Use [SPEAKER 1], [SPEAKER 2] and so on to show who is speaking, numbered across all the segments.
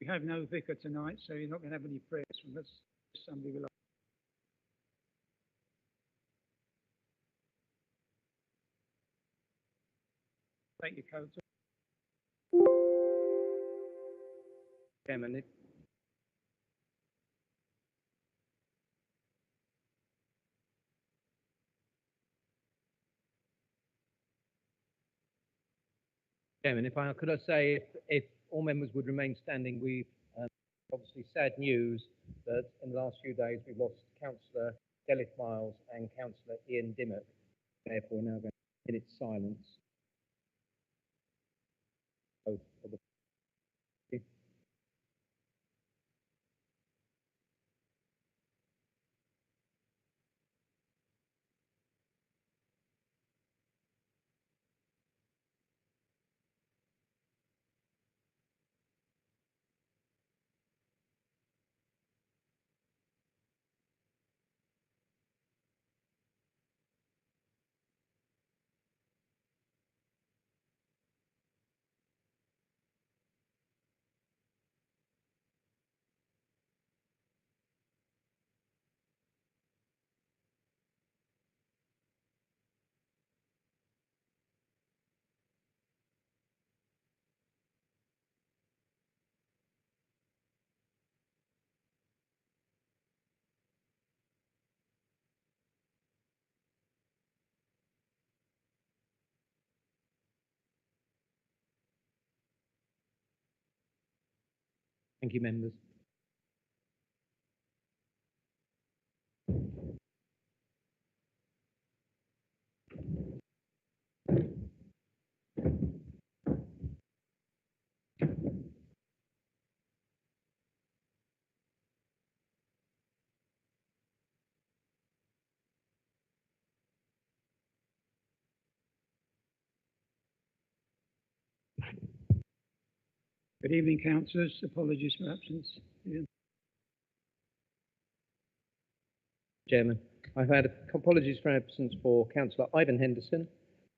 [SPEAKER 1] We have no vicar tonight, so you're not going to have any prayers from us. Somebody will. Thank you, Council.
[SPEAKER 2] Chairman, if I could say, if all members would remain standing, we've obviously sad news that in the last few days we've lost Councillor Delith Miles and Councillor Ian Dimmock. Therefore, we're now going to minute silence. Both of the Thank you, members.
[SPEAKER 1] Good evening, councillors. Apologies for absence. Yeah.
[SPEAKER 2] Chairman, I've had apologies for absence for Councillor Ivan Henderson,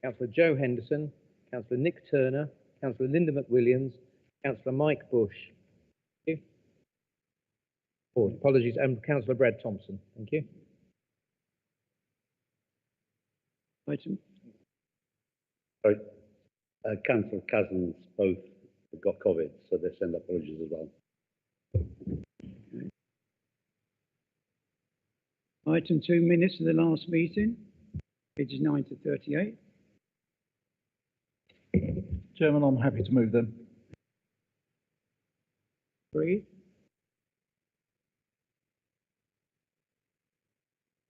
[SPEAKER 2] Councillor Joe Henderson, Councillor Nick Turner, Councillor Linda McWilliams, Councillor Mike Bush. Thank you. Oh, apologies, and Councillor Brad Thompson. Thank you.
[SPEAKER 1] Item.
[SPEAKER 3] Sorry, Councillor Cousins both got COVID, so they send apologies as well.
[SPEAKER 1] Okay. Item 2, minutes of the last meeting, pages 9 to 38.
[SPEAKER 4] Chairman, I'm happy to move them.
[SPEAKER 1] Agreed.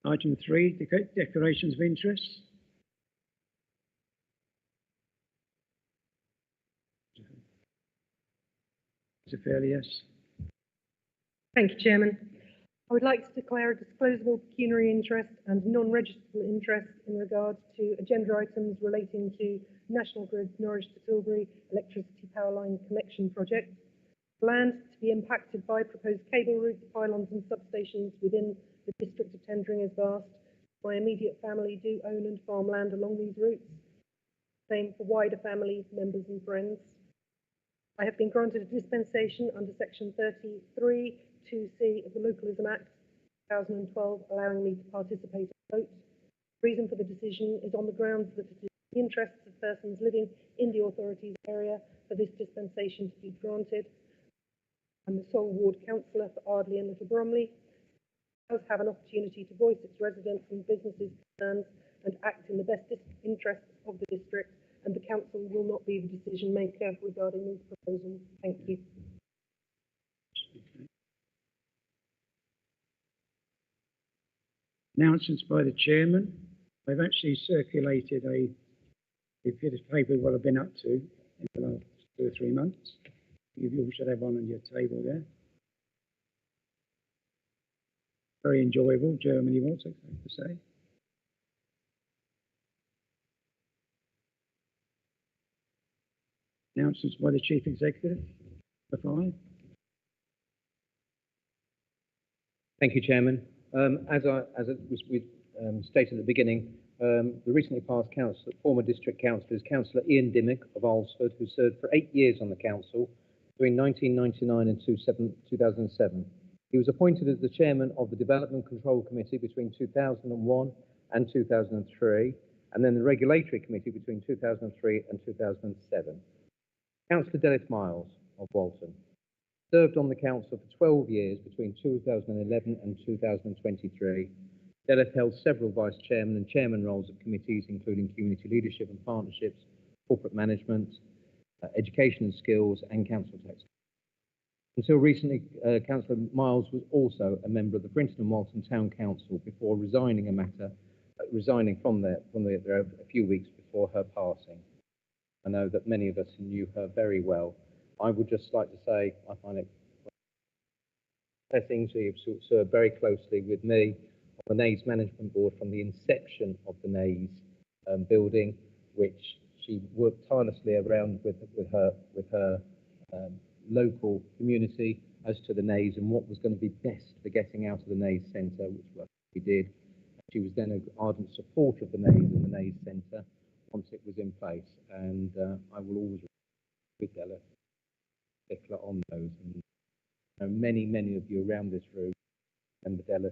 [SPEAKER 1] Item 3, declarations of interest. Mr. Fairley, yes.
[SPEAKER 5] Thank you, Chairman. I would like to declare a disclosable pecuniary interest and non-registrable interest in regard to agenda items relating to National Grid Norwich to Tilbury electricity power line connection project. Land to be impacted by proposed cable routes, pylons and substations within the district of Tendring is vast. My immediate family do own and farm land along these routes. Same for wider family members and friends. I have been granted a dispensation under section 33 2C of the Localism Act 2012, allowing me to participate in the vote. The reason for the decision is on the grounds that it is in the interests of persons living in the authority's area for this dispensation to be granted. I'm the sole ward councillor for Ardley and Little Bromley. It does have an opportunity to voice its residents and businesses' concerns and act in the best interests of the district, and the council will not be the decision maker regarding these proposals. Thank you.
[SPEAKER 1] Announcements by the chairman. I've actually circulated a bit of paper what I've been up to in the last 2 or 3 months. You all should have one on your table there. Very enjoyable. Germany was, I have to say. Announcements by the Chief Executive. Number 5.
[SPEAKER 2] Thank you, Chairman. As it was stated at the beginning, the recently passed former district councillor is Councillor Ian Dimmock of Alresford, who served for 8 years on the council between 1999 and 2007. He was appointed as the chairman of the Development Control Committee between 2001 and 2003, and then the Regulatory Committee between 2003 and 2007. Councillor Delith Miles of Walton served on the council for 12 years between 2011 and 2023. Delith held several vice chairman and chairman roles of committees, including community leadership and partnerships, corporate management, education and skills, and council tax. Until recently, Councillor Miles was also a member of the Brinton and Walton Town Council before resigning from there a few weeks before her passing. I know that many of us knew her very well. I would just like to say I find it blessing to have served very closely with me on the Nays Management Board from the inception of the Nays building, which she worked tirelessly around with her local community as to the Nays and what was going to be best for getting out of the Nays Centre, which we did. She was then an ardent supporter of the Nays and the Nays Centre once it was in place, and I will always with Della particular on those. And many of you around this room remember Della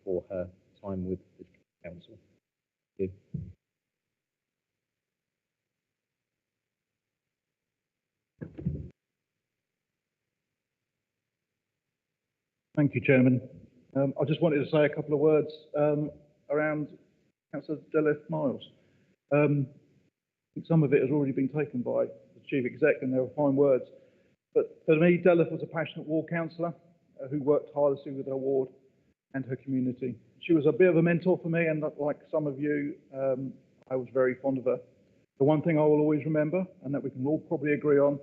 [SPEAKER 2] for her time with the council. Thank you.
[SPEAKER 4] Thank you, Chairman. I just wanted to say a couple of words around Councillor Delith Miles. I think some of it has already been taken by the Chief Exec, and they were fine words. But for me, Delith was a passionate ward councillor who worked tirelessly with her ward and her community. She was a bit of a mentor for me, and like some of you, I was very fond of her. The one thing I will always remember, and that we can all probably agree on,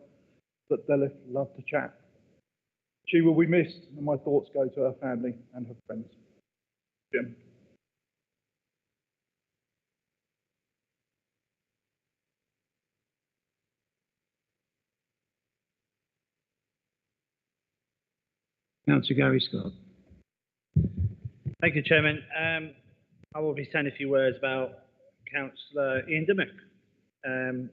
[SPEAKER 4] that Delith loved to chat. She will be missed, and my thoughts go to her family and her friends. Jim.
[SPEAKER 1] Councillor Gary Scott.
[SPEAKER 6] Thank you, Chairman. I will be saying a few words about Councillor Ian Dimmock.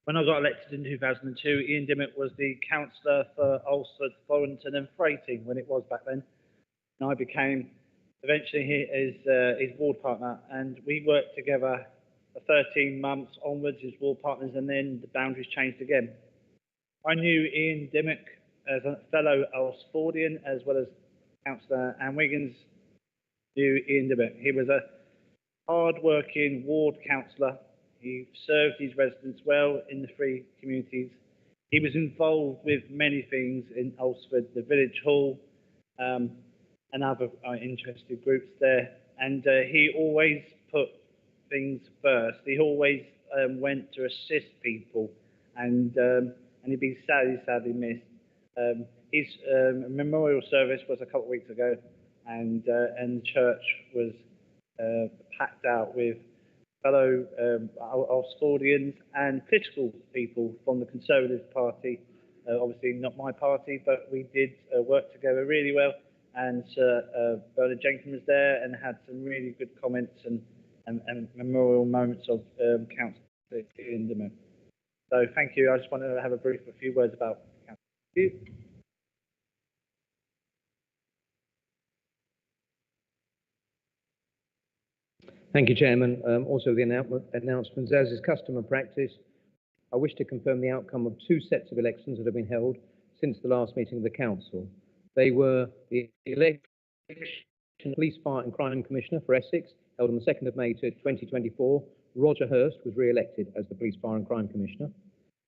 [SPEAKER 6] When I got elected in 2002, Ian Dimmock was the councillor for Alresford, Thorrington and Freighting when it was back then. And I became eventually his ward partner, and we worked together for 13 months onwards as ward partners, and then the boundaries changed again. I knew Ian Dimmock as a fellow Alresfordian, as well as Councillor Anne Wiggins knew Ian Dimmock. He was a hard-working ward councillor. He served his residents well in the three communities. He was involved with many things in Alresford, the village hall, and other interested groups there. And he always put things first. He always went to assist people, and he'd be sadly missed. His memorial service was a couple of weeks ago, and the church was packed out with fellow Alresfordians and political people from the Conservative Party. Obviously not my party, but we did work together really well. And Sir Bernard Jenkins was there and had some really good comments and memorial moments of Councillor Ian Dimmock. So thank you. I just wanted to have a few words about Councillor.
[SPEAKER 2] Thank you, Chairman. Also, the announcements, as is custom and practice, I wish to confirm the outcome of two sets of elections that have been held since the last meeting of the Council. They were the election of Police, Fire and Crime Commissioner for Essex, held on the 2nd of May 2024. Roger Hurst was re-elected as the Police, Fire and Crime Commissioner.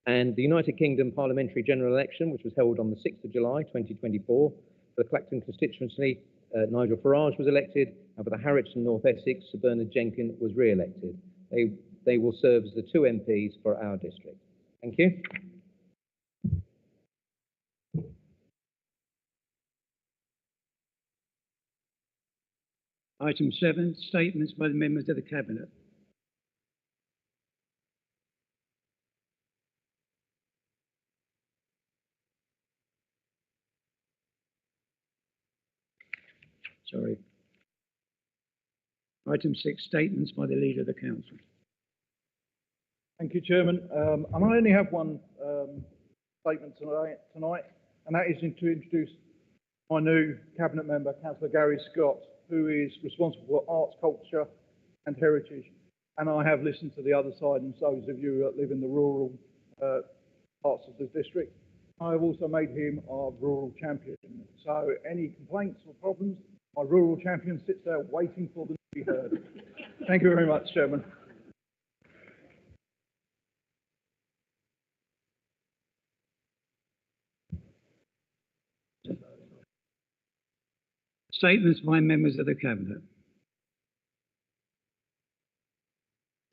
[SPEAKER 2] And the United Kingdom Parliamentary General Election, which was held on the 6th of July 2024. For the Clacton constituency, Nigel Farage was elected, and for the Harwich and North Essex, Sir Bernard Jenkins was re-elected. They will serve as the two MPs for our district. Thank you.
[SPEAKER 1] Item 7, statements by the members of the Cabinet. Sorry. Item 6, statements by the Leader of the Council.
[SPEAKER 4] Thank you, Chairman. And I only have one statement tonight, and that is to introduce my new cabinet member, Councillor Gary Scott, who is responsible for arts, culture and heritage. And I have listened to the other side and those of you that live in the rural parts of the district. I have also made him our rural champion. So any complaints or problems, my rural champion sits there waiting for them to be heard. Thank you very much, Chairman.
[SPEAKER 1] Statements by members of the Cabinet.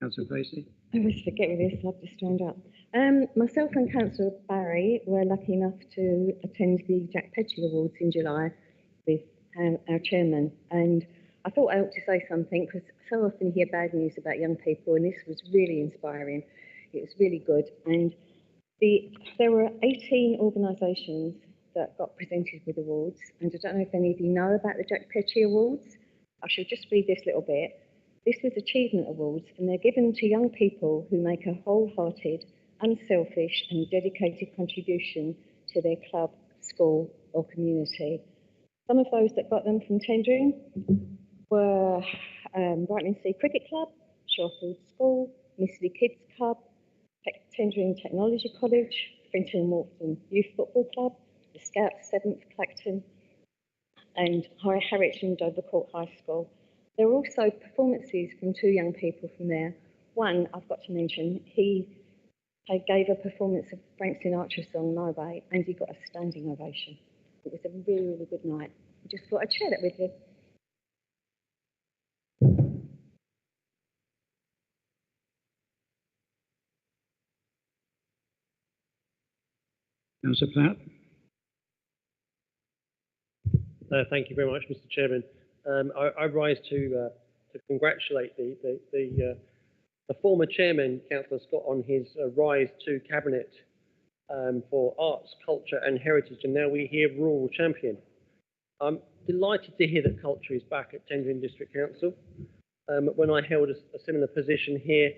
[SPEAKER 1] Councillor Facey.
[SPEAKER 7] I always forget with this, I've just turned up. Myself and Councillor Barry were lucky enough to attend the Jack Petchey Awards in July with our chairman, and I thought I ought to say something because so often you hear bad news about young people, and this was really inspiring. It was really good, and there were 18 organisations that got presented with awards, and I don't know if any of you know about the Jack Petchey Awards. I shall just read this little bit. This was Achievement Awards, and they're given to young people who make a wholehearted, unselfish and dedicated contribution to their club, school or community. Some of those that got them from tendering were Brightling Sea Cricket Club, Shawfield School, Missley Kids Club, Tendring Technology College, Frinton and Walton Youth Football Club, the Scouts 7th Clacton and Harwich and Dovercourt High School. There were also performances from two young people from there. One, I've got to mention, he gave a performance of Frank Sinatra's song My Way, and he got a standing ovation. It was a really, really good night. I just thought I'd share that with you.
[SPEAKER 1] Councillor Platt.
[SPEAKER 8] Thank you very much, Mr. Chairman. I rise to congratulate the former chairman, Councillor Scott, on his rise to cabinet for arts, culture and heritage, and now we hear rural champion. I'm delighted to hear that culture is back at Tendring District Council. When I held a similar position here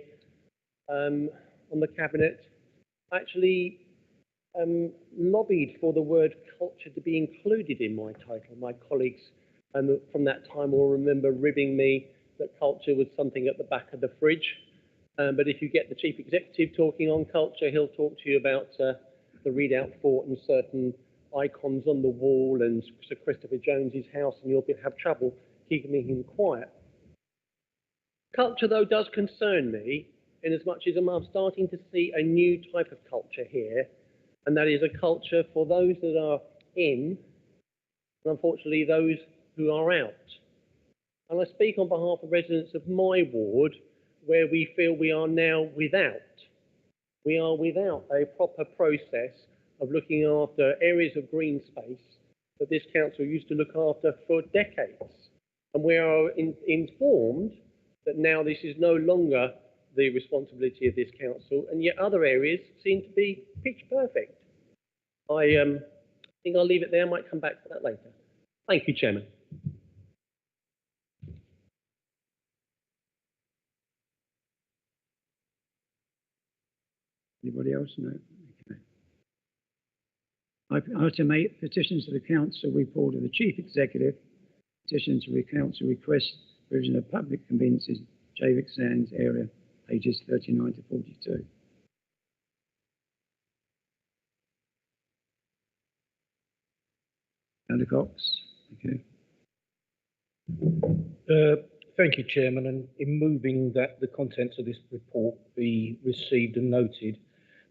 [SPEAKER 8] on the cabinet, I actually lobbied for the word culture to be included in my title. My colleagues from that time will remember ribbing me that culture was something at the back of the fridge. But if you get the chief executive talking on culture, he'll talk to you about the Redoubt Fort and certain icons on the wall and Sir Christopher Jones's house, and you'll have trouble keeping him quiet. Culture, though, does concern me in as much as I'm starting to see a new type of culture here, and that is a culture for those that are in, and unfortunately those who are out. And I speak on behalf of residents of my ward, where we feel we are now without. We are without a proper process of looking after areas of green space that this council used to look after for decades. And we are informed that now this is no longer the responsibility of this council, and yet other areas seem to be pitch perfect. I think I'll leave it there. I might come back to that later. Thank you, Chairman.
[SPEAKER 1] Anybody else? No. Okay. I ultimate petitions to the council report of the chief executive, petition to the council request provision of public conveyances, Javik Sands area, pages 39 to 42. Councillor Cox. Okay.
[SPEAKER 9] Thank you, Chairman. And in moving that the contents of this report be received and noted,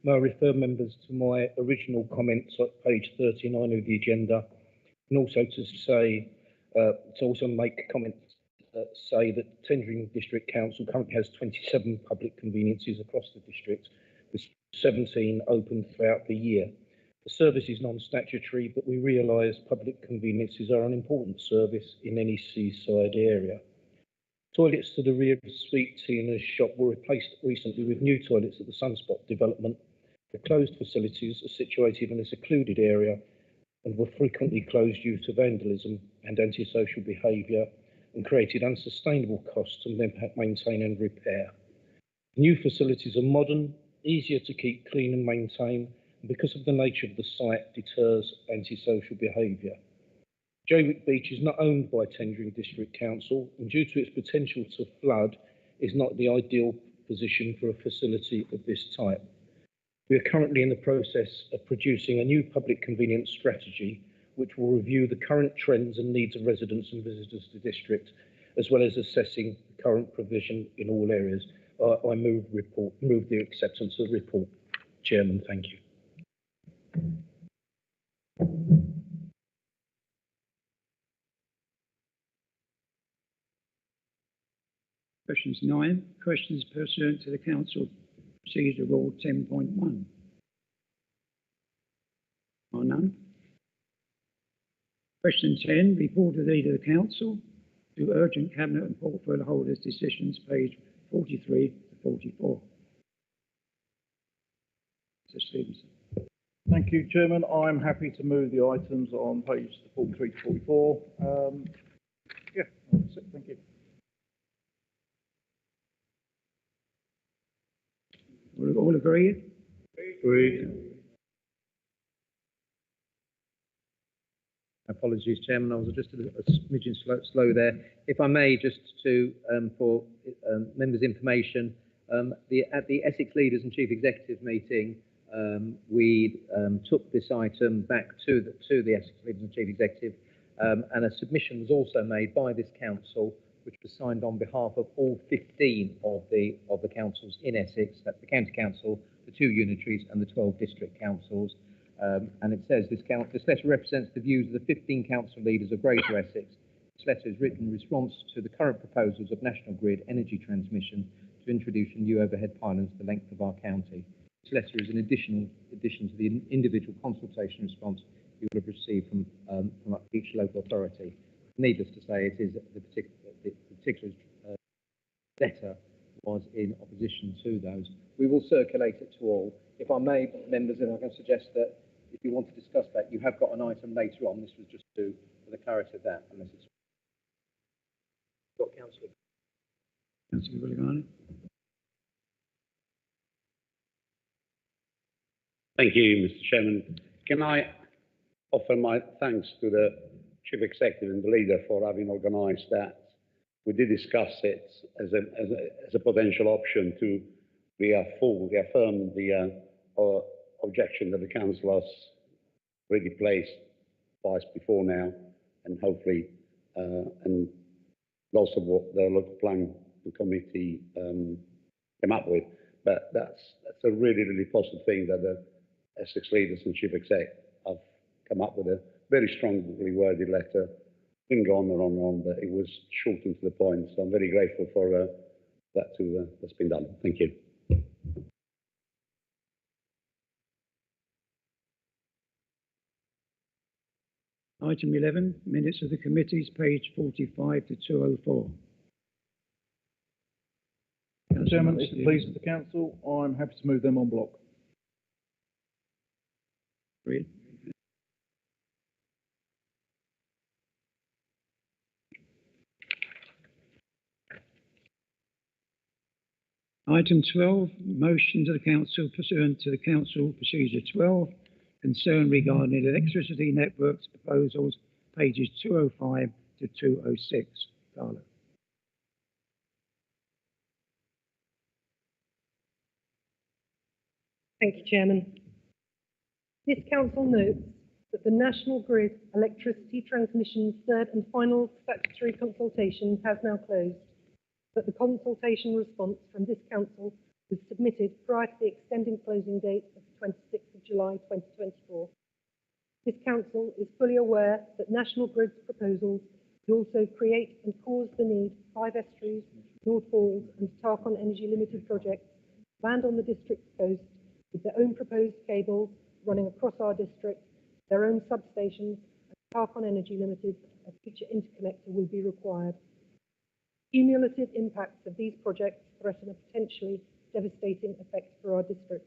[SPEAKER 9] may I refer members to my original comments at page 39 of the agenda, and also to say, make comments that say that Tendring District Council currently has 27 public conveniences across the district, with 17 open throughout the year. The service is non-statutory, but we realise public conveniences are an important service in any seaside area. Toilets to the rear of the Sweet Tina's shop were replaced recently with new toilets at the Sunspot development. The closed facilities are situated in a secluded area and were frequently closed due to vandalism and antisocial behaviour, and created unsustainable costs to maintain and repair. New facilities are modern, easier to keep clean and maintain, and because of the nature of the site, deters antisocial behaviour. Jaywick Beach is not owned by Tendring District Council, and due to its potential to flood, is not the ideal position for a facility of this type. We are currently in the process of producing a new public convenience strategy, which will review the current trends and needs of residents and visitors to the district, as well as assessing the current provision in all areas. I move the acceptance of the report. Chairman, thank you.
[SPEAKER 1] Questions 9. Questions pursuant to the Council Procedure Rule 10.1. Are none. Question 10. Report of the Leader of the Council to urgent Cabinet and Portfolio Holders decisions, page 43 to 44. Mr. Stevenson.
[SPEAKER 4] Thank you, Chairman. I'm happy to move the items on page 43 to 44. Yeah, that's it. Thank you.
[SPEAKER 1] All agree?
[SPEAKER 3] Agreed.
[SPEAKER 2] Apologies, Chairman, I was just a smidgen slow there. If I may, just to, for members' information, at the Essex Leaders and Chief Executive meeting, we took this item back to the Essex Leaders and Chief Executive, and a submission was also made by this council, which was signed on behalf of all 15 of the councils in Essex. That's the County Council, the 2 unitaries, and the 12 district councils. And it says this letter represents the views of the 15 council leaders of Greater Essex. This letter is written in response to the current proposals of National Grid Energy Transmission to introduce a new overhead pylons the length of our county. This letter is an addition to the individual consultation response you will have received from each local authority. Needless to say, it is the particular letter was in opposition to those. We will circulate it to all. If I may, members, and I can suggest that if you want to discuss that, you have got an item later on. This was just for the clarity of that, unless it's got Councillor.
[SPEAKER 1] Councillor Willigani.
[SPEAKER 3] Thank you, Mr. Chairman. Can I offer my thanks to the Chief Executive and the Leader for having organised that? We did discuss it as a potential option to reaffirm the objection that the Council has already placed twice before now, and hopefully, and also what the local plan committee came up with. But that's a really positive thing that the Essex Leaders and Chief Exec have come up with a very strongly worded letter. Didn't go on and on, but it was short and to the point. So I'm very grateful for that's been done. Thank you.
[SPEAKER 1] Item 11, minutes of the committees, page 45 to 204.
[SPEAKER 4] Chairman, if it pleases the Council, I'm happy to move them en bloc.
[SPEAKER 1] Agreed. Item 12, motion to the Council pursuant to the Council Procedure 12, concern regarding electricity networks proposals, pages 205 to 206. Carla.
[SPEAKER 5] Thank you, Chairman. This council notes that the National Grid Electricity Transmission's third and final statutory consultation has now closed, but the consultation response from this council was submitted prior to the extended closing date of 26th of July 2024. This council is fully aware that National Grid's proposals will also create and cause the need for 5 estuaries, North Falls and Tarkon Energy Limited projects land on the district's coast with their own proposed cables running across our district, their own substations, and Tarkon Energy Limited, a future interconnector will be required. Cumulative impacts of these projects threaten a potentially devastating effect for our district.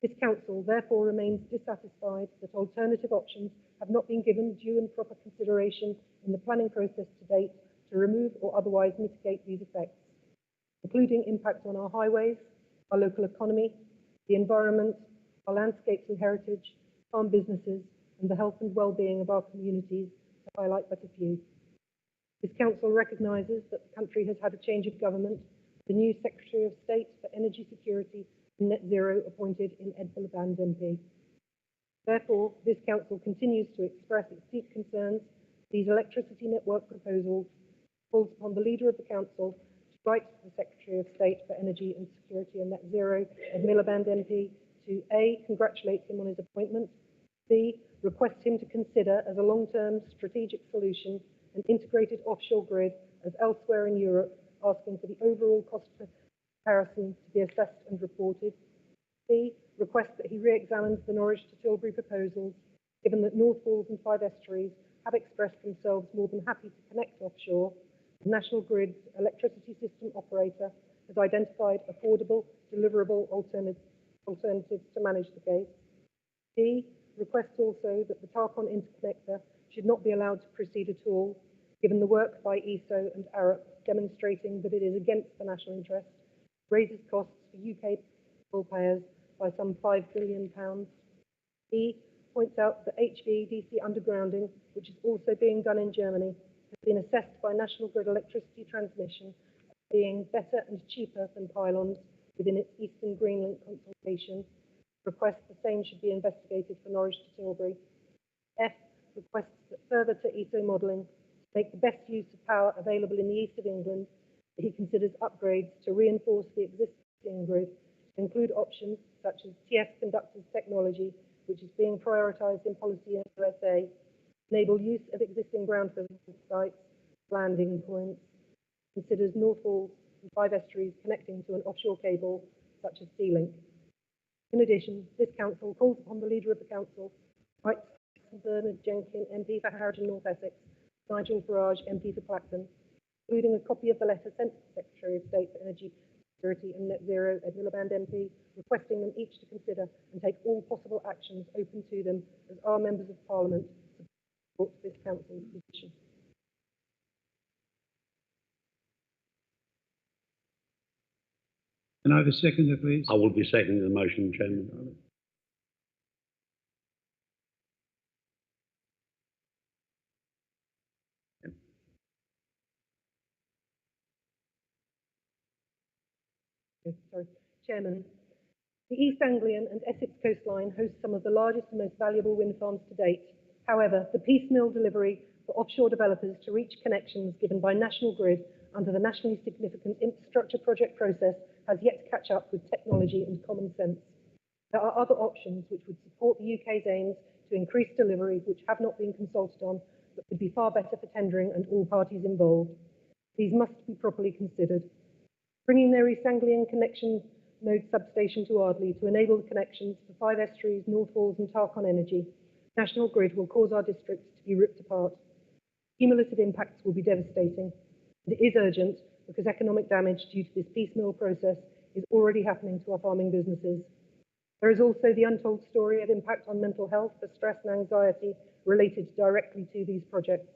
[SPEAKER 5] This council therefore remains dissatisfied that alternative options have not been given due and proper consideration in the planning process to date to remove or otherwise mitigate these effects, including impacts on our highways, our local economy, the environment, our landscapes and heritage, farm businesses, and the health and well-being of our communities, to highlight but a few. This council recognises that the country has had a change of government, the new Secretary of State for Energy Security and Net Zero appointed in Ed Miliband MP. Therefore, this council continues to express its deep concerns. These electricity network proposals calls upon the leader of the council to write to the Secretary of State for Energy and Security and Net Zero, Ed Miliband MP, to A, congratulate him on his appointment, B, request him to consider as a long-term strategic solution an integrated offshore grid as elsewhere in Europe, asking for the overall cost comparison to be assessed and reported. C, request that he re-examines the Norwich to Tilbury proposals, given that North Wales and Five Estuaries have expressed themselves more than happy to connect offshore. The National Grid's electricity system operator has identified affordable, deliverable alternatives to manage the case. D, requests also that the Tarkon interconnector should not be allowed to proceed at all, given the work by ESO and ARUP demonstrating that it is against the national interest, raises costs for UK taxpayers by some £5 billion. E points out that HVDC undergrounding, which is also being done in Germany, has been assessed by National Grid Electricity Transmission as being better and cheaper than pylons within its Eastern Greenlink consultation. Requests the same should be investigated for Norwich to Tilbury. F requests that further to ESO modelling, to make the best use of power available in the east of England, that he considers upgrades to reinforce the existing grid, to include options such as TS conductors technology, which is being prioritised in policy in USA, enable use of existing brownfield sites, landing points, considers North Wales and Five Estuaries connecting to an offshore cable such as Sea-Link. In addition, this council calls upon the leader of the council, Right Bernard Jenkin, MP for Harrington North Essex, Nigel Farage, MP for Clacton, including a copy of the letter sent to the Secretary of State for Energy Security and Net Zero, Ed Miliband MP, requesting them each to consider and take all possible actions open to them as our members of Parliament to support this council's position.
[SPEAKER 1] Can I have a seconder, please?
[SPEAKER 3] I will be seconding the motion, Chairman.
[SPEAKER 5] Sorry, Chairman. The East Anglian and Essex coastline host some of the largest and most valuable wind farms to date. However, the piecemeal delivery for offshore developers to reach connections given by National Grid under the nationally significant infrastructure project process has yet to catch up with technology and common sense. There are other options which would support the UK's aims to increase delivery which have not been consulted on, but could be far better for tendering and all parties involved. These must be properly considered. Bringing their East Anglian connection node substation to Ardleigh to enable the connections for Five Estuaries, North Wales and Tarkon Energy, National Grid will cause our district to be ripped apart. Cumulative impacts will be devastating. And it is urgent because economic damage due to this piecemeal process is already happening to our farming businesses. There is also the untold story of impact on mental health for stress and anxiety related directly to these projects.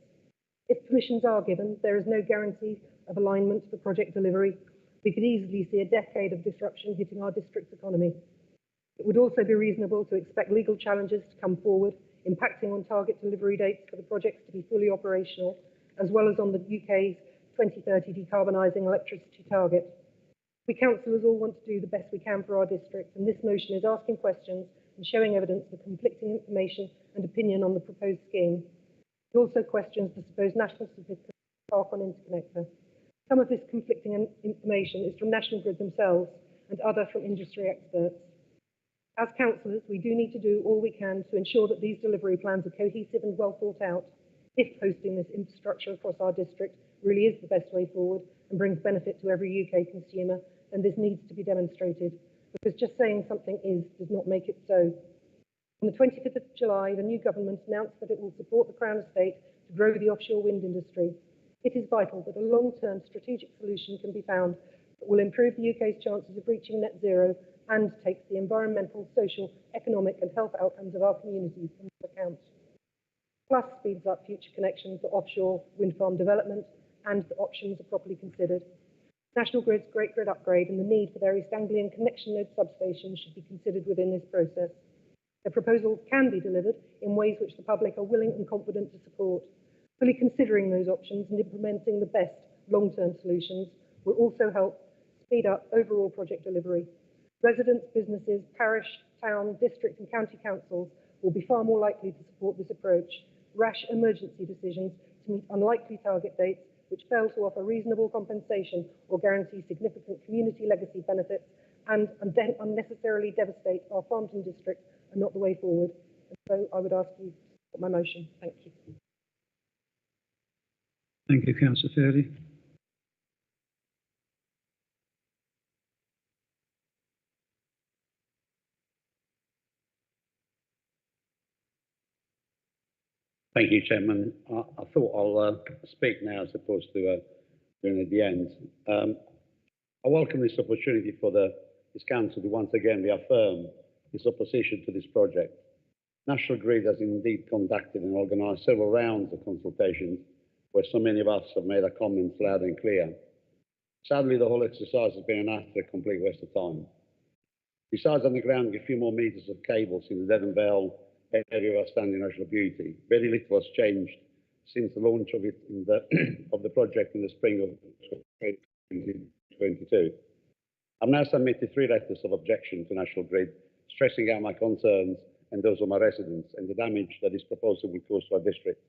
[SPEAKER 5] If permissions are given, there is no guarantee of alignment for project delivery. We could easily see a decade of disruption hitting our district's economy. It would also be reasonable to expect legal challenges to come forward, impacting on target delivery dates for the projects to be fully operational, as well as on the UK's 2030 decarbonising electricity target. We councillors all want to do the best we can for our district, and this motion is asking questions and showing evidence of conflicting information and opinion on the proposed scheme. It also questions the supposed national certificate of Tarkon interconnector. Some of this conflicting information is from National Grid themselves and other from industry experts. As councillors, we do need to do all we can to ensure that these delivery plans are cohesive and well thought out. If hosting this infrastructure across our district really is the best way forward and brings benefit to every UK consumer, then this needs to be demonstrated, because just saying something is does not make it so. On the 25th of July, the new government announced that it will support the Crown Estate to grow the offshore wind industry. It is vital that a long-term strategic solution can be found that will improve the UK's chances of reaching net zero and takes the environmental, social, economic and health outcomes of our communities into account. Plus speeds up future connections for offshore wind farm development and the options are properly considered. National Grid's Great Grid upgrade and the need for their East Anglian connection node substations should be considered within this process. The proposals can be delivered in ways which the public are willing and confident to support. Fully considering those options and implementing the best long-term solutions will also help speed up overall project delivery. Residents, businesses, parish, town, district and county councils will be far more likely to support this approach. Rash emergency decisions to meet unlikely target dates which fail to offer reasonable compensation or guarantee significant community legacy benefits and unnecessarily devastate our Farmington district are not the way forward. And so I would ask you to support my motion. Thank you.
[SPEAKER 1] Thank you, Councillor Fairley.
[SPEAKER 3] Thank you, Chairman. I thought I'll speak now as opposed to doing at the end. I welcome this opportunity for this council to once again reaffirm its opposition to this project. National Grid has indeed conducted and organised several rounds of consultations where so many of us have made our comments loud and clear. Sadly, the whole exercise has been an utter complete waste of time. Besides undergrounding a few more metres of cables in the Devon Vale area of outstanding national beauty, very little has changed since the launch of it of the project in the spring of 2022. I've now submitted 3 letters of objection to National Grid, stressing out my concerns and those of my residents and the damage that this proposal will cause to our district.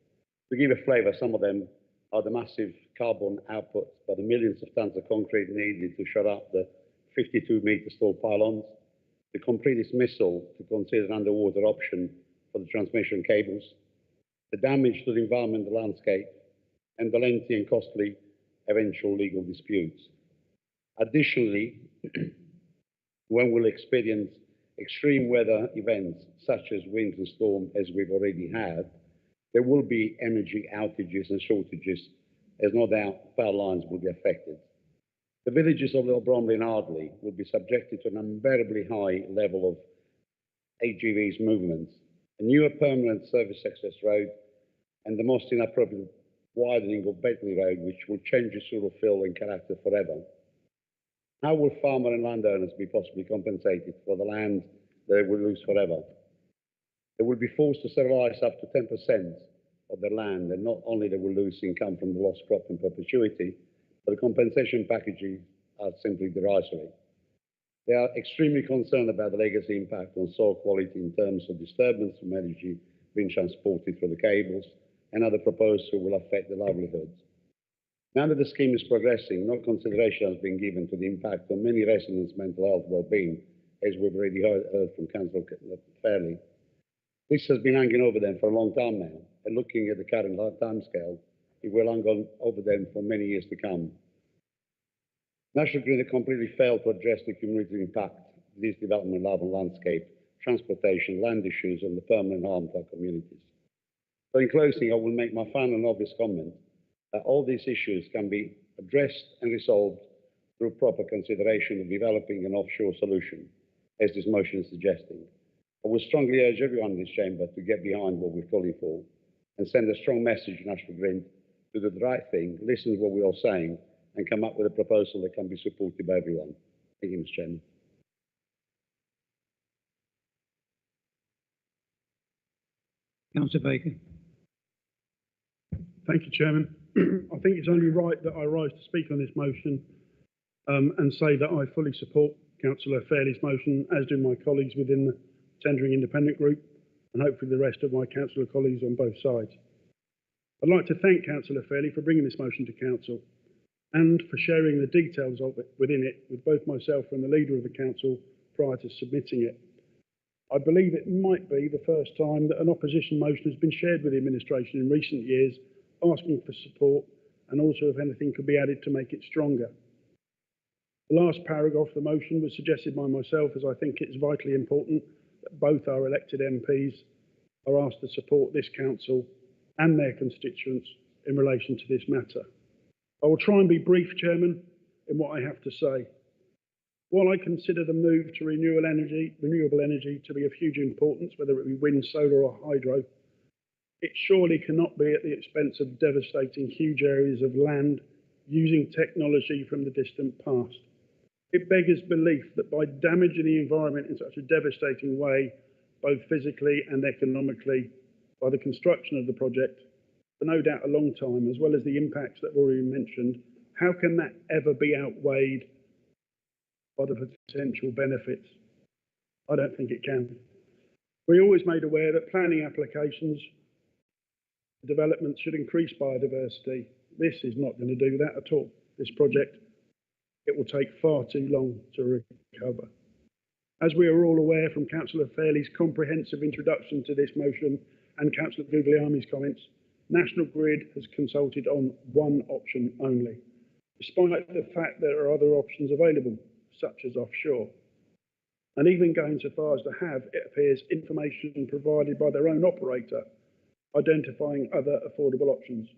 [SPEAKER 3] To give a flavour, some of them are the massive carbon output by the millions of tons of concrete needed to shut up the 52-metre tall pylons, the complete dismissal to consider an underwater option for the transmission cables, the damage to the environmental landscape, and the lengthy and costly eventual legal disputes. Additionally, when we'll experience extreme weather events such as winter storm as we've already had, there will be energy outages and shortages, as no doubt power lines will be affected. The villages of Little Bromley and Ardley will be subjected to an unbearably high level of AGVs movements, a newer permanent service access road, and the most inappropriate widening of Bentley Road, which will change its sort of feel and character forever. How will farmer and landowners be possibly compensated for the land they will lose forever? They will be forced to sterilize up to 10% of their land, and not only they will lose income from the lost crop in perpetuity, but the compensation packages are simply derisory. They are extremely concerned about the legacy impact on soil quality in terms of disturbance from energy being transported through the cables, and other proposals will affect their livelihoods. Now that the scheme is progressing, no consideration has been given to the impact on many residents' mental health well-being, as we've already heard from Councillor Fairley. This has been hanging over them for a long time now, and looking at the current timescale, it will hang over them for many years to come. National Grid completely failed to address the cumulative impact of this development on urban landscape, transportation, land issues, and the permanent harm to our communities. So in closing, I will make my final and obvious comment that all these issues can be addressed and resolved through proper consideration of developing an offshore solution, as this motion is suggesting. I would strongly urge everyone in this chamber to get behind what we're calling for and send a strong message to National Grid to do the right thing, listen to what we're all saying, and come up with a proposal that can be supported by everyone. Thank you, Mr. Chairman.
[SPEAKER 1] Councillor Baker.
[SPEAKER 10] Thank you, Chairman. I think it's only right that I rise to speak on this motion and say that I fully support Councillor Fairley's motion, as do my colleagues within the Tendering Independent Group, and hopefully the rest of my councillor colleagues on both sides. I'd like to thank Councillor Fairley for bringing this motion to Council and for sharing the details of it within it with both myself and the Leader of the Council prior to submitting it. I believe it might be the first time that an opposition motion has been shared with the administration in recent years, asking for support and also if anything could be added to make it stronger. The last paragraph of the motion was suggested by myself, as I think it's vitally important that both our elected MPs are asked to support this council and their constituents in relation to this matter. I will try and be brief, Chairman, in what I have to say. While I consider the move to renewable energy to be of huge importance, whether it be wind, solar or hydro, it surely cannot be at the expense of devastating huge areas of land using technology from the distant past. It beggars belief that by damaging the environment in such a devastating way, both physically and economically, by the construction of the project, for no doubt a long time, as well as the impacts that were already mentioned, how can that ever be outweighed by the potential benefits? I don't think it can. We always made aware that planning applications development should increase biodiversity. This is not going to do that at all. This project, it will take far too long to recover. As we are all aware from Councillor Fairley's comprehensive introduction to this motion and Councillor Guglielmi's comments, National Grid has consulted on one option only, despite the fact there are other options available, such as offshore. And even going so far as to have, it appears, information provided by their own operator, identifying other affordable options.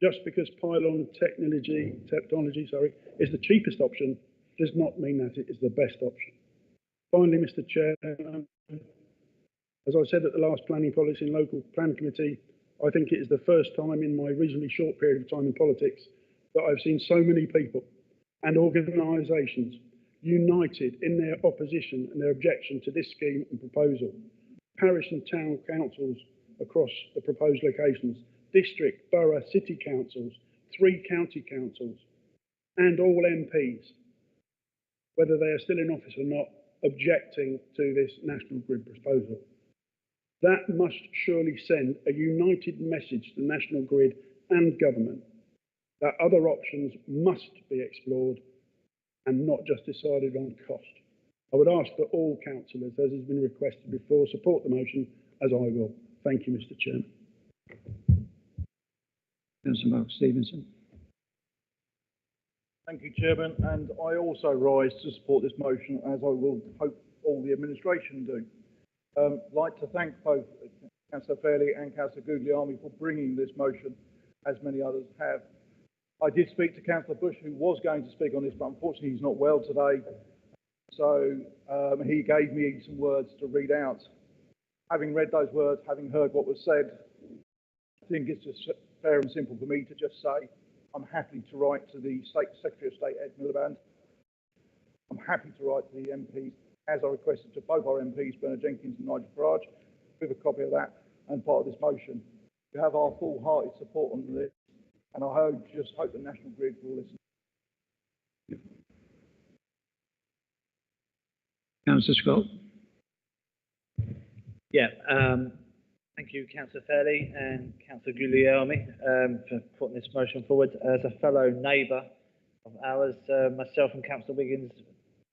[SPEAKER 10] Just because pylon technology is the cheapest option does not mean that it is the best option. Finally, Mr. Chair, as I said at the last Planning Policy and Local Plan Committee, I think it is the first time in my reasonably short period of time in politics that I've seen so many people and organisations united in their opposition and their objection to this scheme and proposal. Parish and town councils across the proposed locations, district, borough, city councils, 3 county councils, and all MPs, whether they are still in office or not, objecting to this National Grid proposal. That must surely send a united message to National Grid and government that other options must be explored and not just decided on cost. I would ask that all councillors, as has been requested before, support the motion, as I will. Thank you, Mr. Chairman.
[SPEAKER 1] Councillor Mark Stevenson.
[SPEAKER 4] Thank you, Chairman, and I also rise to support this motion, as I will hope all the administration do. I'd like to thank both Councillor Fairley and Councillor Guglielmi for bringing this motion, as many others have. I did speak to Councillor Bush, who was going to speak on this, but unfortunately he's not well today. So he gave me some words to read out. Having read those words, having heard what was said, I think it's just fair and simple for me to just say, I'm happy to write to the Secretary of State, Ed Miliband. I'm happy to write to the MPs, as I requested to both our MPs, Bernard Jenkins and Nigel Farage, with a copy of that and part of this motion. You have our full-hearted support on this, and I just hope the National Grid will listen.
[SPEAKER 1] Councillor Scott.
[SPEAKER 6] Yeah, thank you, Councillor Fairley and Councillor Guglielmi, for putting this motion forward. As a fellow neighbour of ours, myself and Councillor Wiggins,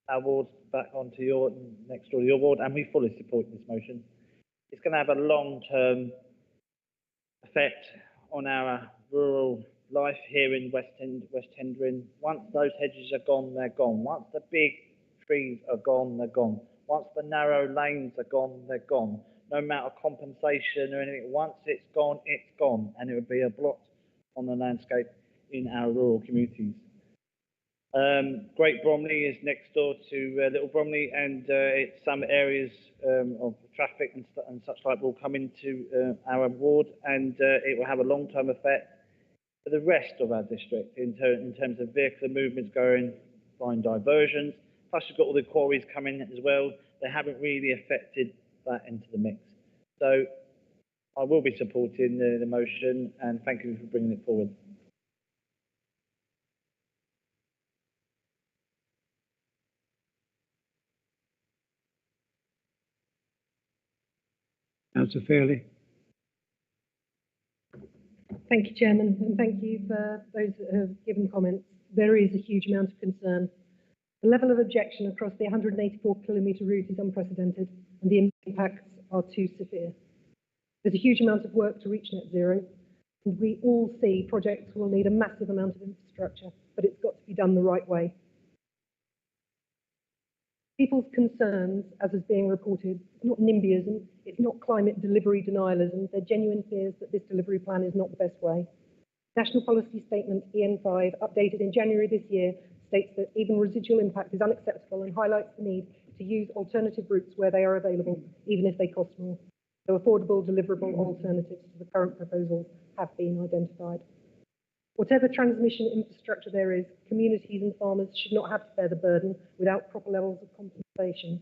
[SPEAKER 6] our ward's back onto your, next door to your ward, and we fully support this motion. It's going to have a long-term effect on our rural life here in West Hendron. Once those hedges are gone, they're gone. Once the big trees are gone, they're gone. Once the narrow lanes are gone, they're gone. No amount of compensation or anything. Once it's gone, and it would be a blot on the landscape in our rural communities. Great Bromley is next door to Little Bromley, and some areas of traffic and such like will come into our ward, and it will have a long-term effect for the rest of our district in terms of vehicular movements going, find diversions. Plus, you've got all the quarries coming as well. They haven't really affected that into the mix. So I will be supporting the motion, and thank you for bringing it forward.
[SPEAKER 1] Councillor Fairley.
[SPEAKER 5] Thank you, Chairman, and thank you for those that have given comments. There is a huge amount of concern. The level of objection across the 184-kilometre route is unprecedented, and the impacts are too severe. There's a huge amount of work to reach net zero, and we all see projects will need a massive amount of infrastructure, but it's got to be done the right way. People's concerns, as is being reported, it's not NIMBYism, it's not climate delivery denialism, they're genuine fears that this delivery plan is not the best way. National Policy Statement EN5, updated in January this year, states that even residual impact is unacceptable and highlights the need to use alternative routes where they are available, even if they cost more. So affordable, deliverable alternatives to the current proposals have been identified. Whatever transmission infrastructure there is, communities and farmers should not have to bear the burden without proper levels of compensation.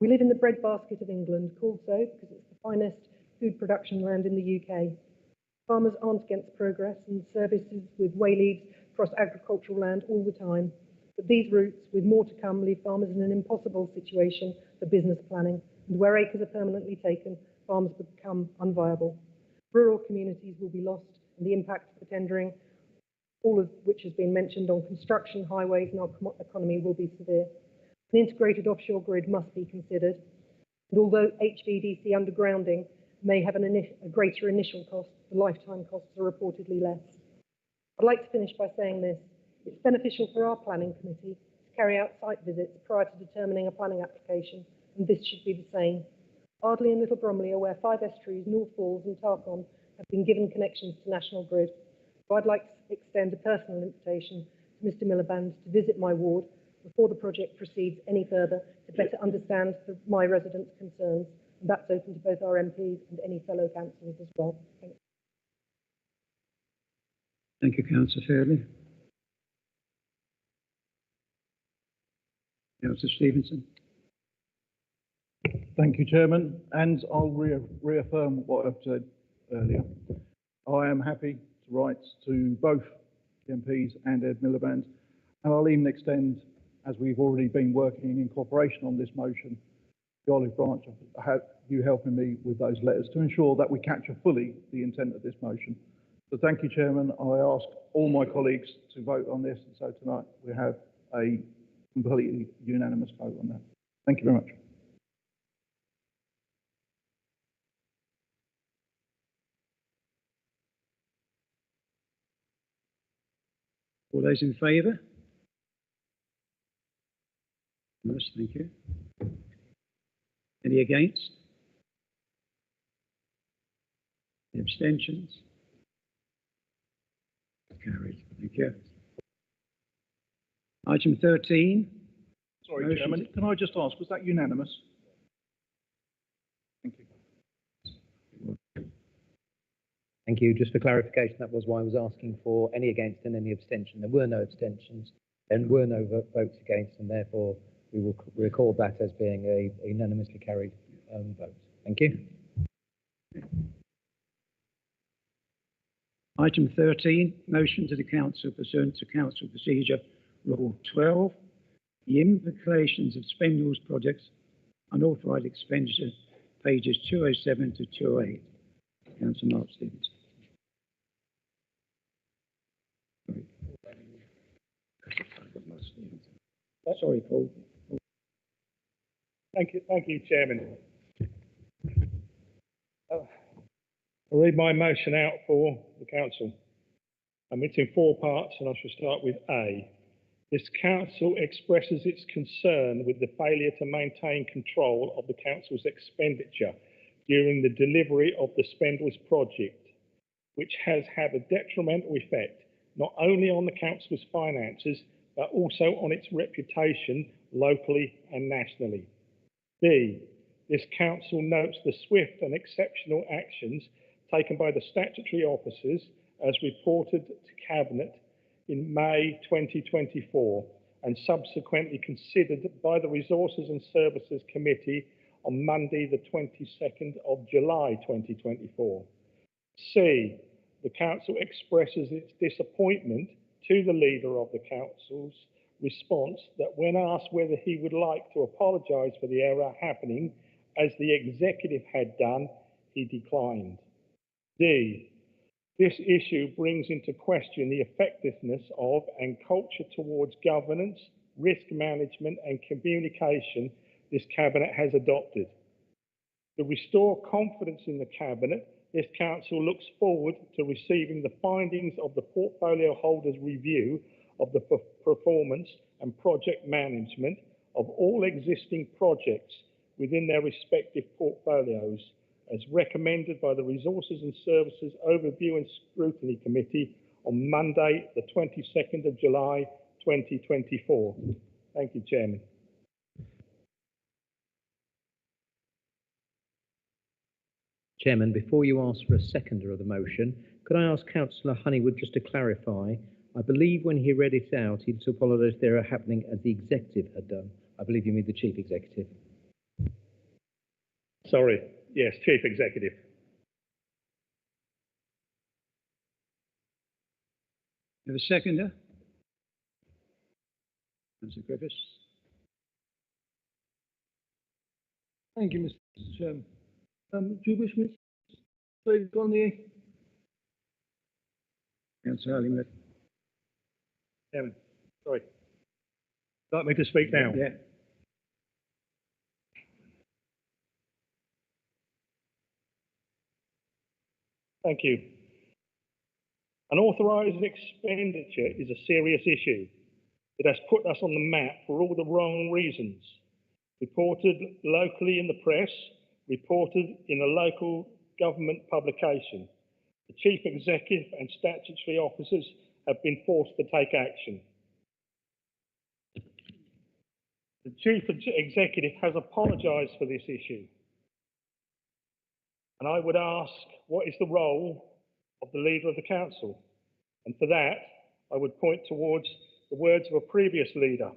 [SPEAKER 5] We live in the breadbasket of England, called so because it's the finest food production land in the UK. Farmers aren't against progress and services with wayleaves across agricultural land all the time. But these routes, with more to come, leave farmers in an impossible situation for business planning, and where acres are permanently taken, farms become unviable. Rural communities will be lost, and the impact of the tendering, all of which has been mentioned on construction, highways and our economy, will be severe. An integrated offshore grid must be considered, and although HVDC undergrounding may have a greater initial cost, the lifetime costs are reportedly less. I'd like to finish by saying this. It's beneficial for our planning committee to carry out site visits prior to determining a planning application, and this should be the same. Ardley and Little Bromley are where 5 estuaries, North Falls and Tarkon have been given connections to National Grid. So I'd like to extend a personal invitation to Mr Miliband to visit my ward before the project proceeds any further to better understand my residents' concerns. And that's open to both our MPs and any fellow councillors as well. Thank you.
[SPEAKER 1] Thank you, Councillor Fairley. Councillor Stevenson.
[SPEAKER 4] Thank you, Chairman, and I'll reaffirm what I've said earlier. I am happy to write to both MPs and Ed Miliband, and I'll even extend, as we've already been working in cooperation on this motion, the olive branch of you helping me with those letters to ensure that we capture fully the intent of this motion. So thank you, Chairman. I ask all my colleagues to vote on this, and so tonight we have a completely unanimous vote on that. Thank you very much.
[SPEAKER 1] All those in favour? Yes, thank you. Any against? Any abstentions? Carried. Thank you. Item 13.
[SPEAKER 4] Sorry,
[SPEAKER 1] Motion
[SPEAKER 4] Chairman, can I just ask, was that unanimous? Thank you.
[SPEAKER 2] Thank you. Just for clarification, that was why I was asking for any against and any abstention. There were no abstentions and were no votes against, and therefore we will record that as being a unanimously carried vote. Thank you.
[SPEAKER 1] Item 13, motion to the Council pursuant to Council Procedure Rule 12, the implications of spendals projects, unauthorised expenditure, pages 207 to 208. Councillor Mark Stevens. Sorry, Paul.
[SPEAKER 11] Thank you, Chairman. I'll read my motion out for the Council. It's in 4 parts, and I shall start with A. This Council expresses its concern with the failure to maintain control of the Council's expenditure during the delivery of the Spendals project, which has had a detrimental effect not only on the Council's finances, but also on its reputation locally and nationally. B. This Council notes the swift and exceptional actions taken by the statutory officers as reported to Cabinet in May 2024 and subsequently considered by the Resources and Services Committee on Monday the 22nd of July 2024. C. The Council expresses its disappointment to the Leader of the Council's response that when asked whether he would like to apologise for the error happening, as the Executive had done, he declined. D. This issue brings into question the effectiveness of and culture towards governance, risk management and communication this Cabinet has adopted. To restore confidence in the Cabinet, this Council looks forward to receiving the findings of the Portfolio Holders' Review of the performance and project management of all existing projects within their respective portfolios, as recommended by the Resources and Services Overview and Scrutiny Committee on Monday, the 22nd of July, 2024. Thank you, Chairman.
[SPEAKER 2] Chairman, before you ask for a seconder of the motion, Could I ask Councillor Honeywood just to clarify? I believe when he read it out, he to apologise they are happening as the executive had done. I believe you mean the chief executive.
[SPEAKER 11] Sorry, yes, Chief Executive.
[SPEAKER 1] Have a seconder? Councillor Griffiths.
[SPEAKER 9] Thank you, Mr. Chairman. Do you wish me to speak on the...
[SPEAKER 1] Councillor Holywood.
[SPEAKER 11] Chairman, sorry. Like me to speak now?
[SPEAKER 1] Yeah.
[SPEAKER 11] Thank you. Unauthorised expenditure is a serious issue. It has put us on the map for all the wrong reasons. Reported locally in the press, reported in a local government publication. The Chief Executive and statutory officers have been forced to take action. The Chief Executive has apologised for this issue. And I would ask, what is the role of the Leader of the Council? And for that, I would point towards the words of a previous leader.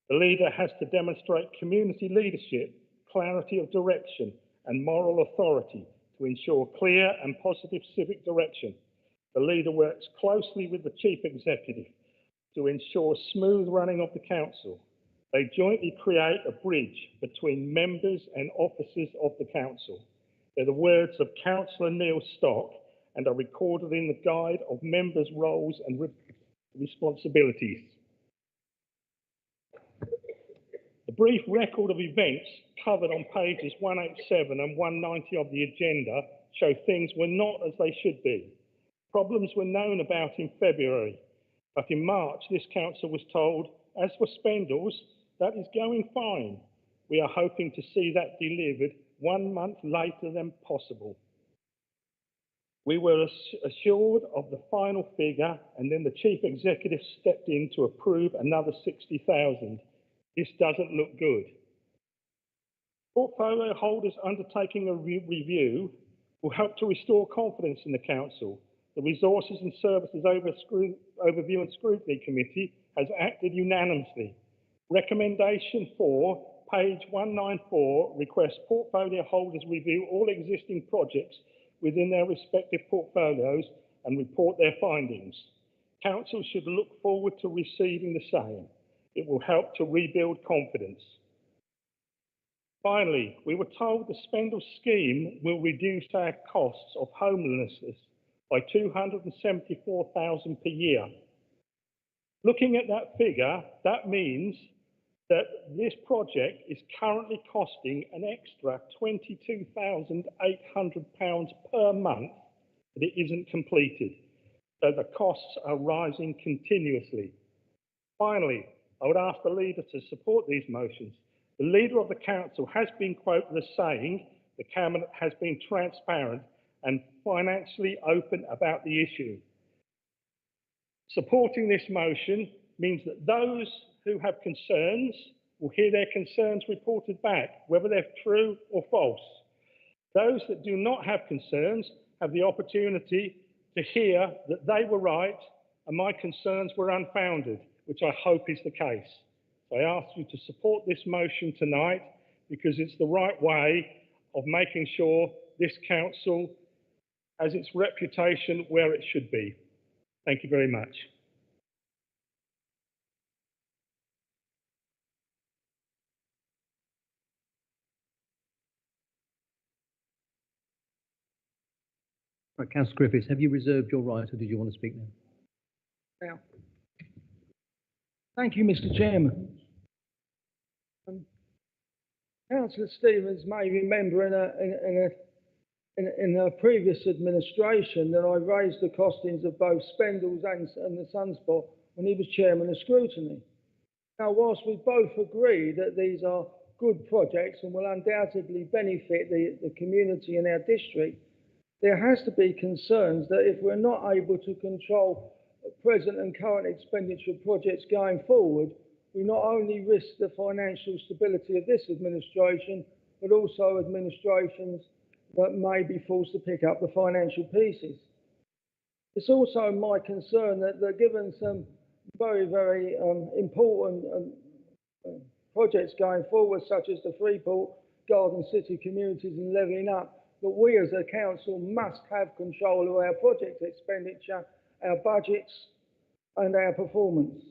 [SPEAKER 11] The leader has to demonstrate community leadership, clarity of direction, and moral authority to ensure clear and positive civic direction. The leader works closely with the Chief Executive to ensure smooth running of the Council. They jointly create a bridge between members and officers of the Council. They're the words of Councillor Neil Stock and are recorded in the Guide of Members' Roles and Responsibilities. The brief record of events covered on pages 187 and 190 of the agenda show things were not as they should be. Problems were known about in February, but in March this council was told, as for Spendles, that is going fine. We are hoping to see that delivered 1 month later than possible. We were assured of the final figure, and then the Chief Executive stepped in to approve another 60,000. This doesn't look good. Portfolio holders undertaking a review will help to restore confidence in the Council. The Resources and Services Overview and Scrutiny Committee has acted unanimously. Recommendation 4, page 194, requests portfolio holders review all existing projects within their respective portfolios and report their findings. Council should look forward to receiving the same. It will help to rebuild confidence. Finally, we were told the Spendle scheme will reduce our costs of homelessness by $274,000 per year. Looking at that figure, that means that this project is currently costing an extra £22,800 per month that it isn't completed. So the costs are rising continuously. Finally, I would ask the leader to support these motions. The leader of the council has been quoted as saying the cabinet has been transparent and financially open about the issue. Supporting this motion means that those who have concerns will hear their concerns reported back, whether they're true or false. Those that do not have concerns have the opportunity to hear that they were right and my concerns were unfounded, which I hope is the case. So I ask you to support this motion tonight because it's the right way of making sure this council has its reputation where it should be. Thank you very much.
[SPEAKER 2] Right, Councillor Griffiths, have you reserved your right or did you want to speak now?
[SPEAKER 9] Now, thank you, Mr. Chairman. Councillor Stevens may remember in a previous administration that I raised the costings of both Spendles and the Sunspot when he was chairman of scrutiny. Now, whilst we both agree that these are good projects and will undoubtedly benefit the community in our district, there has to be concerns that if we're not able to control present and current expenditure projects going forward, we not only risk the financial stability of this administration, but also administrations that may be forced to pick up the financial pieces.
[SPEAKER 12] It's also my concern that given some very important projects going forward, such as the Freeport Garden City communities and levelling up, that we as a council must have control of our project expenditure, our budgets and our performance.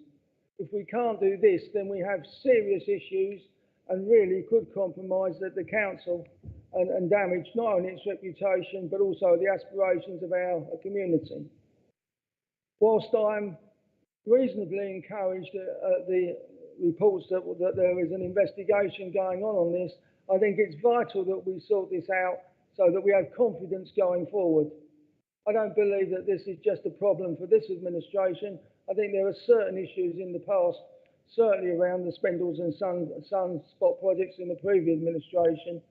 [SPEAKER 12] If we can't do this, then we have serious issues and really could compromise the council and damage not only its reputation but also the aspirations of our community. Whilst I'm reasonably encouraged at the reports that there is an investigation going on this, I think it's vital that we sort this out so that we have confidence going forward. I don't believe that this is just a problem for this administration. I think there are certain issues in the past, certainly around the Spendles and Sons spot projects in the previous administration,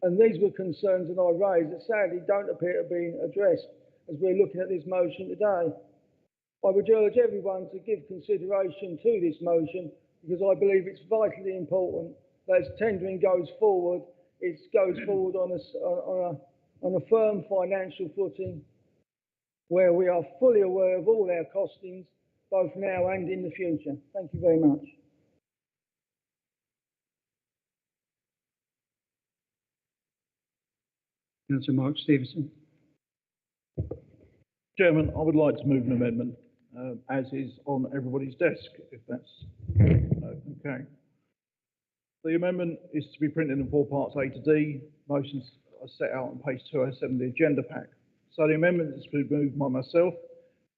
[SPEAKER 12] and these were concerns that I raised that sadly don't appear to be addressed as we're looking at this motion today. I would urge everyone to give consideration to this motion because I believe it's vitally important that as tendering goes forward, it goes forward on a firm financial footing where we are fully aware of all our costings, both now and in the future. Thank you very much.
[SPEAKER 1] Councillor Mark Stevenson.
[SPEAKER 4] Chairman, I would like to move an amendment, as is on everybody's desk, if that's okay. The amendment is to be printed in 4 parts, A to D. Motions are set out on page 207 of the agenda pack. So the amendment is to be moved by myself.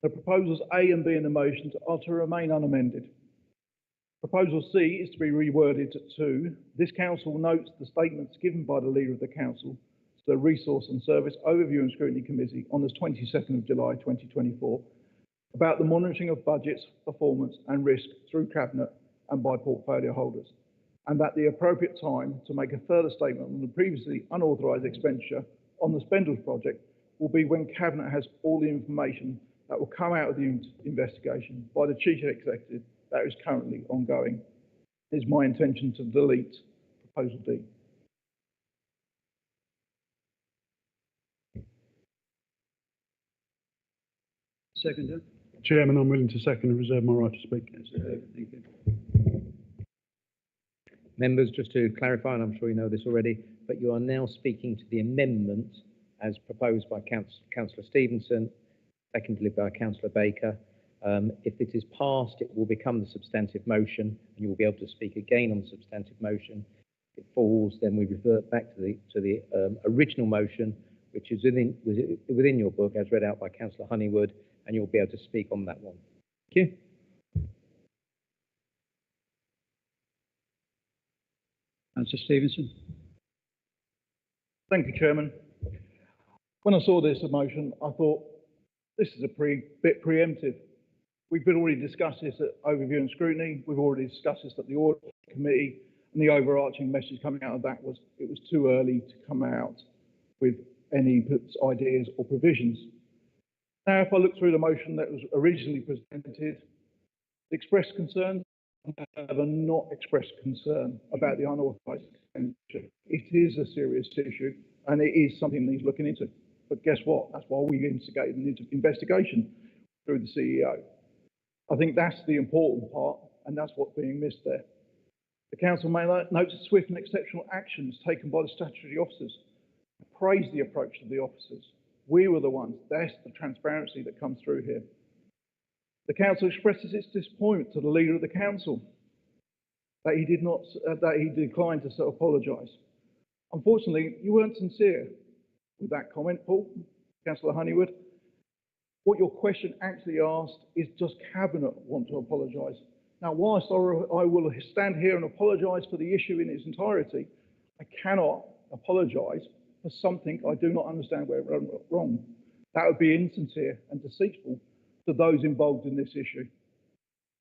[SPEAKER 4] The proposals A and B in the motions are to remain unamended. Proposal C is to be reworded to, this council notes the statements given by the leader of the council to the Resource and Service Overview and Scrutiny Committee on the 22nd of July 2024 about the monitoring of budgets, performance and risk through Cabinet and by portfolio holders, and that the appropriate time to make a further statement on the previously unauthorised expenditure on the Spendles project will be when Cabinet has all the information that will come out of the investigation by the Chief Executive that is currently ongoing. It is my intention to delete Proposal D.
[SPEAKER 1] Seconder.
[SPEAKER 10] Chairman, I'm willing to second and reserve my right to speak.
[SPEAKER 1] Thank you.
[SPEAKER 2] Members, just to clarify, and I'm sure you know this already, but you are now speaking to the amendment as proposed by Councillor Stevenson, seconded by Councillor Baker. If it is passed, it will become the substantive motion, and you will be able to speak again on the substantive motion. If it falls, then we revert back to the original motion, which is within your book, as read out by Councillor Honeywood, and you'll be able to speak on that one. Thank you.
[SPEAKER 1] Councillor Stevenson.
[SPEAKER 4] Thank you, Chairman. When I saw this motion, I thought this is a bit preemptive. We've already discussed this at Overview and Scrutiny. We've already discussed this at the Audit Committee, and the overarching message coming out of that was it was too early to come out with any ideas or provisions. Now, if I look through the motion that was originally presented, the expressed concerns have a not expressed concern about the unauthorised expenditure. It is a serious issue, and it is something that he's looking into. But guess what? That's why we instigated an investigation through the CEO. I think that's the important part, and that's what's being missed there. The council may note swift and exceptional actions taken by the statutory officers. Praise the approach of the officers. We were the ones. That's the transparency that comes through here. The council expresses its disappointment to the leader of the council that he declined to apologise. Unfortunately, you weren't sincere with that comment, Paul, Councillor Honeywood. What your question actually asked is, does Cabinet want to apologise? Now, whilst I will stand here and apologise for the issue in its entirety, I cannot apologise for something I do not understand where it went wrong. That would be insincere and deceitful to those involved in this issue.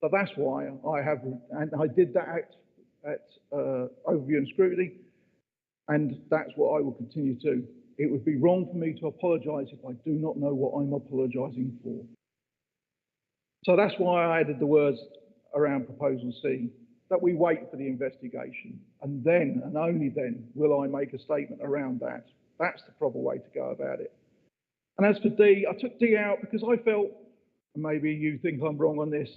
[SPEAKER 4] So that's why I did that at Overview and Scrutiny, and that's what I will continue to do. It would be wrong for me to apologise if I do not know what I'm apologising for. So that's why I added the words around Proposal C, that we wait for the investigation, and then, and only then, will I make a statement around that. That's the proper way to go about it. And as for D, I took D out because I felt, and maybe you think I'm wrong on this,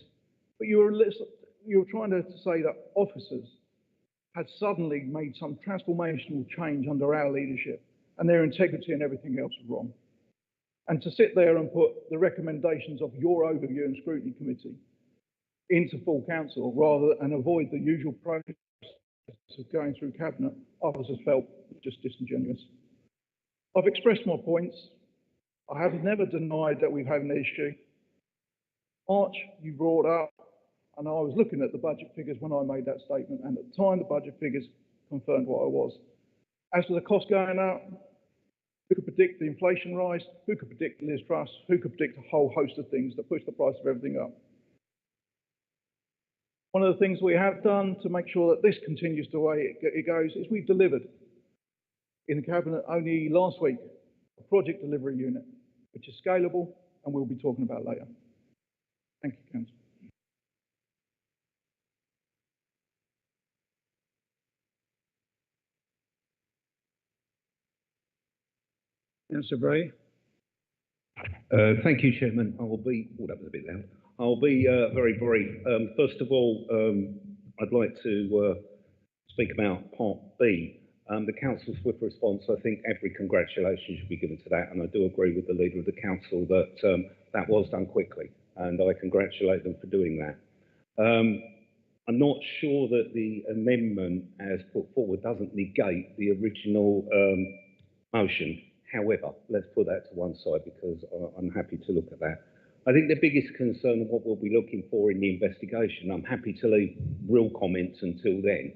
[SPEAKER 4] but you were trying to say that officers had suddenly made some transformational change under our leadership and their integrity and everything else was wrong. And to sit there and put the recommendations of your overview and scrutiny committee into full council rather and avoid the usual process of going through cabinet, others have felt just disingenuous. I've expressed my points. I have never denied that we've had an issue. Arch, you brought up, and I was looking at the budget figures when I made that statement, and at the time the budget figures confirmed what I was. As for the cost going up, who could predict the inflation rise? Who could predict Liz Truss? Who could predict a whole host of things that push the price of everything up? One of the things we have done to make sure that this continues the way it goes is we've delivered in the cabinet only last week a project delivery unit, which is scalable and we'll be talking about later. Thank you, Councillor.
[SPEAKER 1] Councillor Bray.
[SPEAKER 13] Thank you, Chairman. that was a bit loud. I'll be very brief. First of all, I'd like to speak about Part B. The Council's swift response, I think every congratulations should be given to that, and I do agree with the Leader of the Council that that was done quickly, and I congratulate them for doing that. I'm not sure that the amendment as put forward doesn't negate the original motion. However, let's put that to one side because I'm happy to look at that. I think the biggest concern of what we'll be looking for in the investigation, I'm happy to leave real comments until then,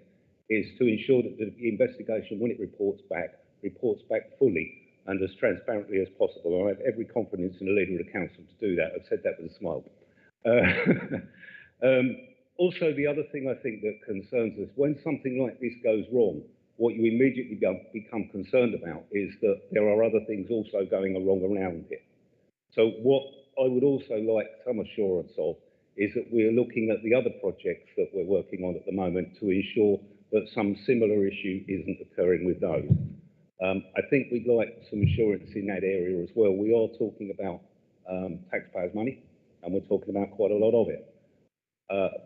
[SPEAKER 13] is to ensure that the investigation, when it reports back fully and as transparently as possible. I have every confidence in the Leader of the Council to do that. I've said that with a smile. Also, the other thing I think that concerns us, when something like this goes wrong, what you immediately become concerned about is that there are other things also going wrong around it. So what I would also like some assurance of is that we're looking at the other projects that we're working on at the moment to ensure that some similar issue isn't occurring with those. I think we'd like some assurance in that area as well. We are talking about taxpayers' money, and we're talking about quite a lot of it.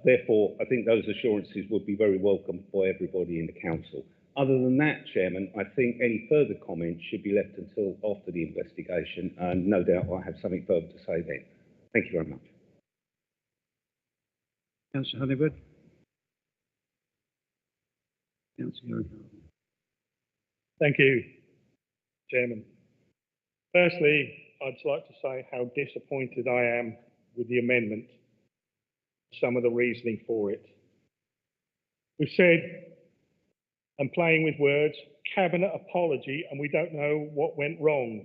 [SPEAKER 13] Therefore, I think those assurances would be very welcome by everybody in the council. Other than that, Chairman, I think any further comments should be left until after the investigation, and no doubt I'll have something further to say then. Thank you very much.
[SPEAKER 1] Councillor Honeywood. Councillor O'Connor.
[SPEAKER 11] Thank you, Chairman. Firstly, I'd like to say how disappointed I am with the amendment, some of the reasoning for it. We've said, and playing with words, cabinet apology, and we don't know what went wrong.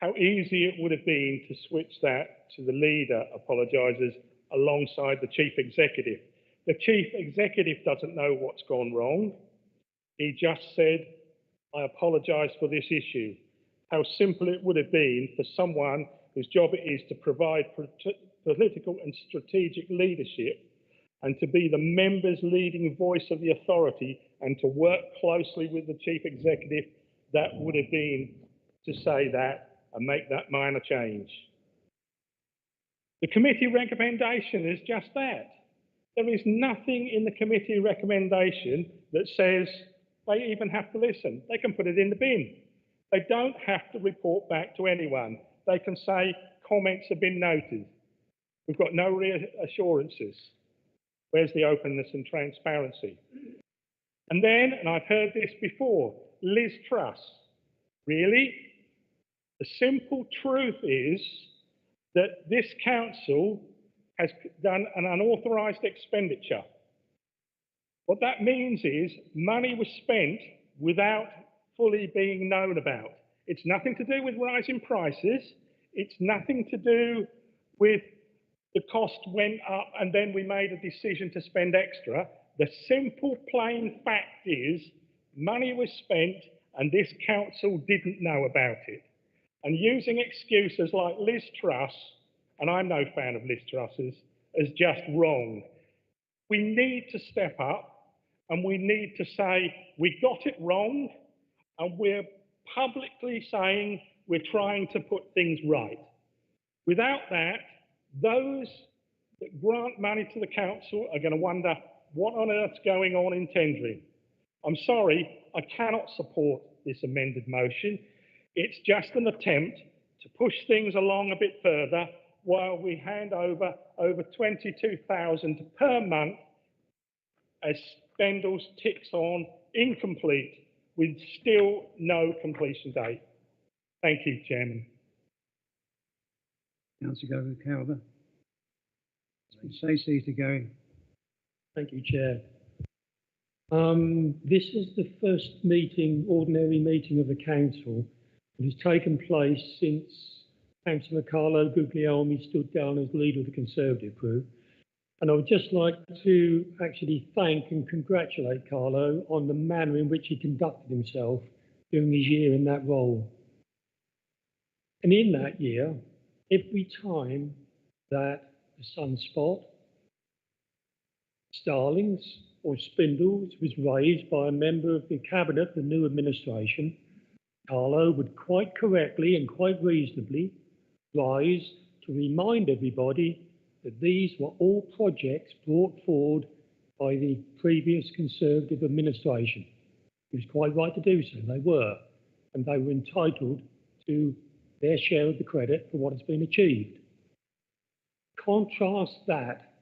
[SPEAKER 11] How easy it would have been to switch that to the leader apologises alongside the chief executive. The chief executive doesn't know what's gone wrong. He just said, I apologise for this issue. How simple it would have been for someone whose job it is to provide political and strategic leadership and to be the members' leading voice of the authority and to work closely with the chief executive, that would have been to say that and make that minor change. The committee recommendation is just that. There is nothing in the committee recommendation that says they even have to listen. They can put it in the bin. They don't have to report back to anyone. They can say comments have been noted. We've got no reassurances. Where's the openness and transparency? And then, and I've heard this before, Liz Truss. Really? The simple truth is that this council has done an unauthorised expenditure. What that means is money was spent without fully being known about. It's nothing to do with rising prices. It's nothing to do with the cost went up and then we made a decision to spend extra. The simple plain fact is money was spent and this council didn't know about it. And using excuses like Liz Truss, and I'm no fan of Liz Truss's, is just wrong. We need to step up and we need to say we got it wrong, and we're publicly saying we're trying to put things right. Without that, those that grant money to the council are going to wonder what on earth's going on in tendering. I'm sorry, I cannot support this amended motion. It's just an attempt to push things along a bit further while we hand over 22,000 per month as Spendles ticks on incomplete with still no completion date. Thank you, Chairman.
[SPEAKER 1] Councillor Calver. Stacey to go.
[SPEAKER 14] Thank you, Chair. This is the first meeting, ordinary meeting of the council that has taken place since Councillor Carlo Guglielmi stood down as leader of the Conservative group. And I would just like to actually thank and congratulate Carlo on the manner in which he conducted himself during his year in that role. And in that year, every time that the Sunspot, Starlings or Spindles was raised by a member of the cabinet, the new administration, Carlo would quite correctly and quite reasonably rise to remind everybody that these were all projects brought forward by the previous Conservative administration. He was quite right to do so, they were, and they were entitled to their share of the credit for what has been achieved. Contrast that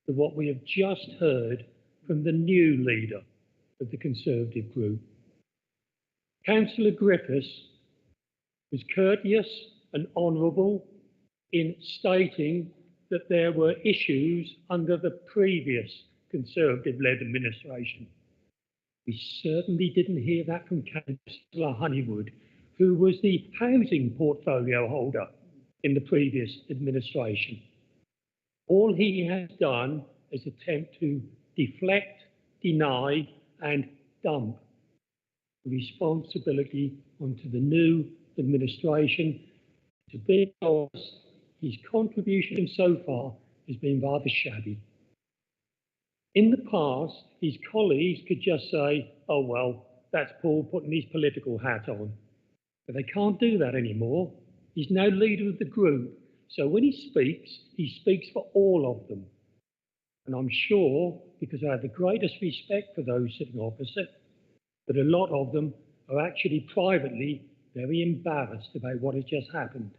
[SPEAKER 14] to what we have just heard from the new leader of the Conservative group. Councillor Griffiths was courteous and honourable in stating that there were issues under the previous Conservative-led administration. We certainly didn't hear that from Councillor Honeywood, who was the housing portfolio holder in the previous administration. All he has done is attempt to deflect, deny, and dump the responsibility onto the new administration. To be honest, his contribution so far has been rather shabby. In the past, his colleagues could just say, oh, well, that's Paul putting his political hat on. But they can't do that anymore. He's now leader of the group. So when he speaks for all of them. And I'm sure, because I have the greatest respect for those sitting opposite, that a lot of them are actually privately very embarrassed about what has just happened.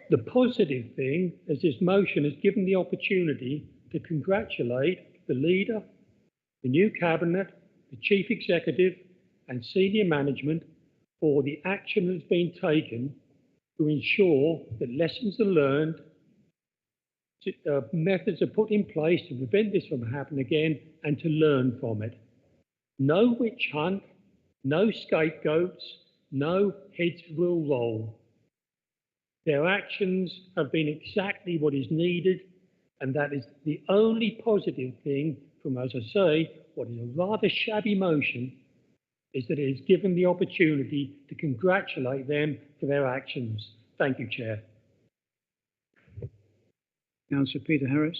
[SPEAKER 14] The positive thing is this motion has given the opportunity to congratulate the leader, the new cabinet, the chief executive and senior management for the action that has been taken to ensure that lessons are learned, methods are put in place to prevent this from happening again and to learn from it. No witch hunt, no scapegoats, no heads will roll. Their actions have been exactly what is needed, and that is the only positive thing from, as I say, what is a rather shabby motion, is that it has given the opportunity to congratulate them for their actions. Thank you, Chair.
[SPEAKER 1] Councillor Peter Harris.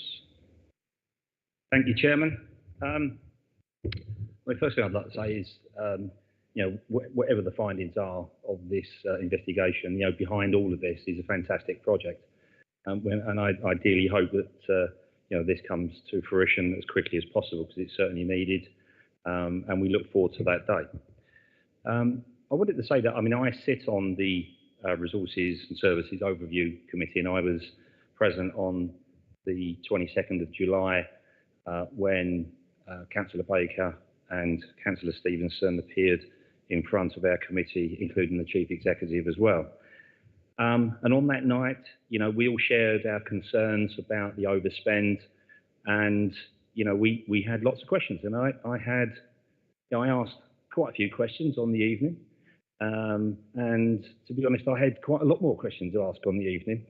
[SPEAKER 13] Thank you, Chairman. The first thing I'd like to say is, whatever the findings are of this investigation, behind all of this is a fantastic project. And I ideally hope that, this comes to fruition as quickly as possible, because it's certainly needed. And we look forward to that day. I wanted to say that, I sit on the Resources and Services Overview Committee, and I was present on the 22nd of July when Councillor Baker and Councillor Stevenson appeared in front of our committee, including the Chief Executive as well. And on that night, we all shared our concerns about the overspend, and we had lots of questions, and I asked quite a few questions on the evening, and to be honest, I had quite a lot more questions to ask on the evening,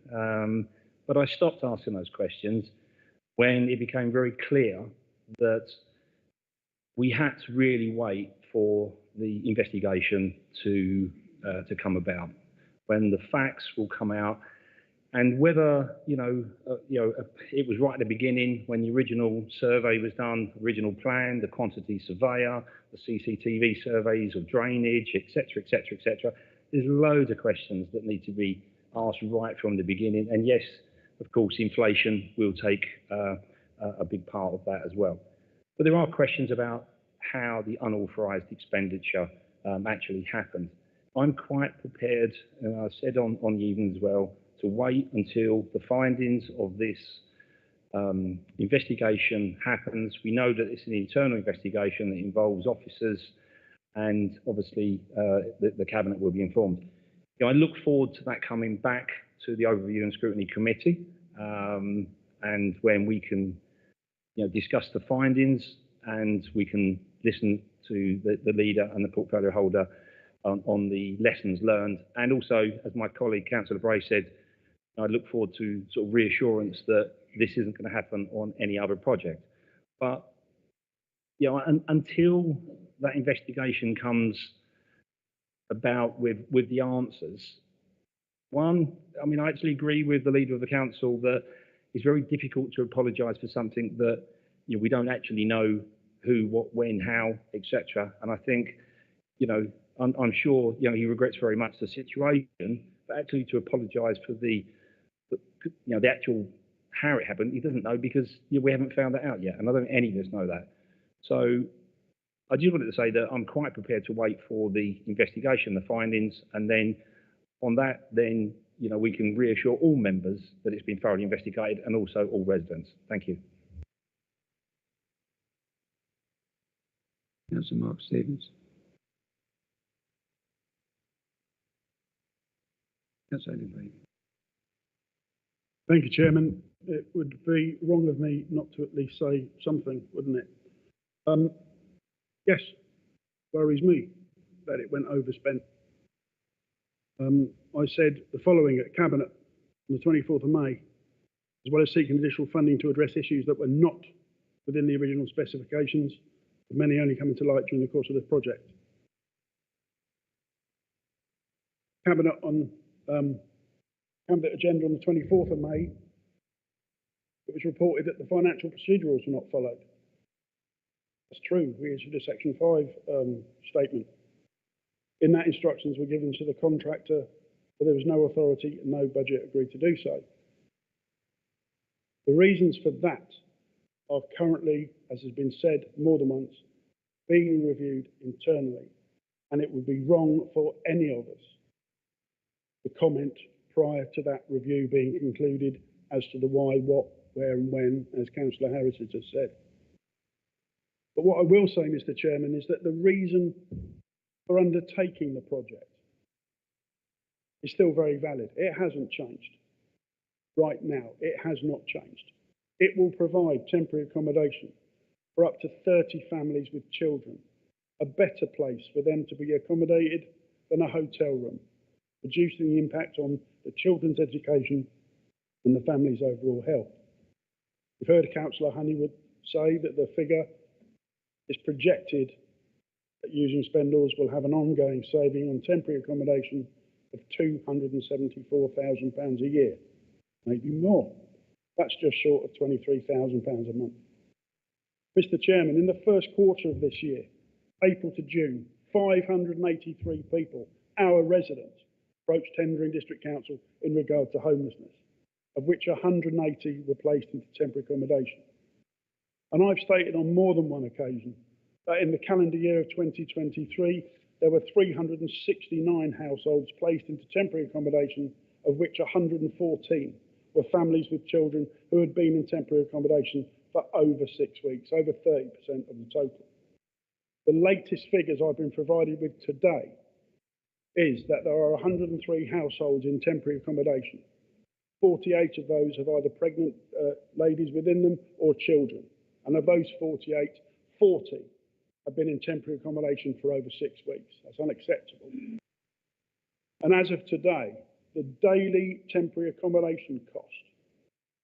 [SPEAKER 13] but I stopped asking those questions when it became very clear that we had to really wait for the investigation to come about, when the facts will come out, and whether it was right at the beginning when the original survey was done, original plan, the quantity surveyor, the CCTV surveys of drainage, etc., etc., etc.
[SPEAKER 9] there's loads of questions that need to be asked right from the beginning. And yes, of course, inflation will take a big part of that as well. But there are questions about how the unauthorised expenditure actually happened. I'm quite prepared, and I said on the evening as well, to wait until the findings of this investigation happens. We know that it's an internal investigation that involves officers, and obviously the Cabinet will be informed. You know, I look forward to that coming back to the Overview and Scrutiny Committee, and when we can, you know, discuss the findings, and we can listen to the leader and the portfolio holder on the lessons learned. And also, as my colleague Councillor Bray said, I look forward to sort of reassurance that this isn't going to happen on any other project. But, you know, until that investigation comes about with the answers, one, I mean, I actually agree with the leader of the council that it's very difficult to apologise for something that, you know, we don't actually know who, what, when, how, etc. And I think, you know, I'm sure, you know, he regrets very much the situation, but actually to apologise for the actual how it happened, he doesn't know, because, you know, we haven't found that out yet, and I don't think any of us know that. So I just wanted to say that I'm quite prepared to wait for the investigation, the findings, and then on that, then, you know, we can reassure all members that it's been thoroughly investigated, and also all residents. Thank you.
[SPEAKER 1] Councillor Mark Stevens. Councillor Lindley.
[SPEAKER 10] Thank you, Chairman. It would be wrong of me not to at least say something, wouldn't it? Yes, worries me that it went overspent. I said the following at Cabinet on the 24th of May, as well as seeking additional funding to address issues that were not within the original specifications, with many only coming to light during the course of this project. Cabinet on Cabinet agenda on the 24th of May, it was reported that the financial procedurals were not followed. That's true. We issued a Section 5 statement. In that, instructions were given to the contractor, but there was no authority and no budget agreed to do so. The reasons for that are currently, as has been said more than once, being reviewed internally, and it would be wrong for any of us to comment prior to that review being concluded as to the why, what, where and when, as Councillor Harris has just said. But what I will say, Mr. Chairman, is that the reason for undertaking the project is still very valid. It hasn't changed. Right now, it has not changed. It will provide temporary accommodation for up to 30 families with children, a better place for them to be accommodated than a hotel room, reducing the impact on the children's education and the family's overall health. We've heard Councillor Honeywood say that the figure is projected that using spendals will have an ongoing saving on temporary accommodation of £274,000 a year, maybe more. That's just short of £23,000 a month. Mr. Chairman, in the first quarter of this year, April to June, 583 people, our residents, approached Tendring District Council in regard to homelessness, of which 180 were placed into temporary accommodation. And I've stated on more than one occasion that in the calendar year of 2023, there were 369 households placed into temporary accommodation, of which 114 were families with children who had been in temporary accommodation for over 6 weeks, over 30% of the total. The latest figures I've been provided with today is that there are 103 households in temporary accommodation. 48 of those have either pregnant ladies within them or children. And of those 48, 40 have been in temporary accommodation for over 6 weeks. That's unacceptable. And as of today, the daily temporary accommodation cost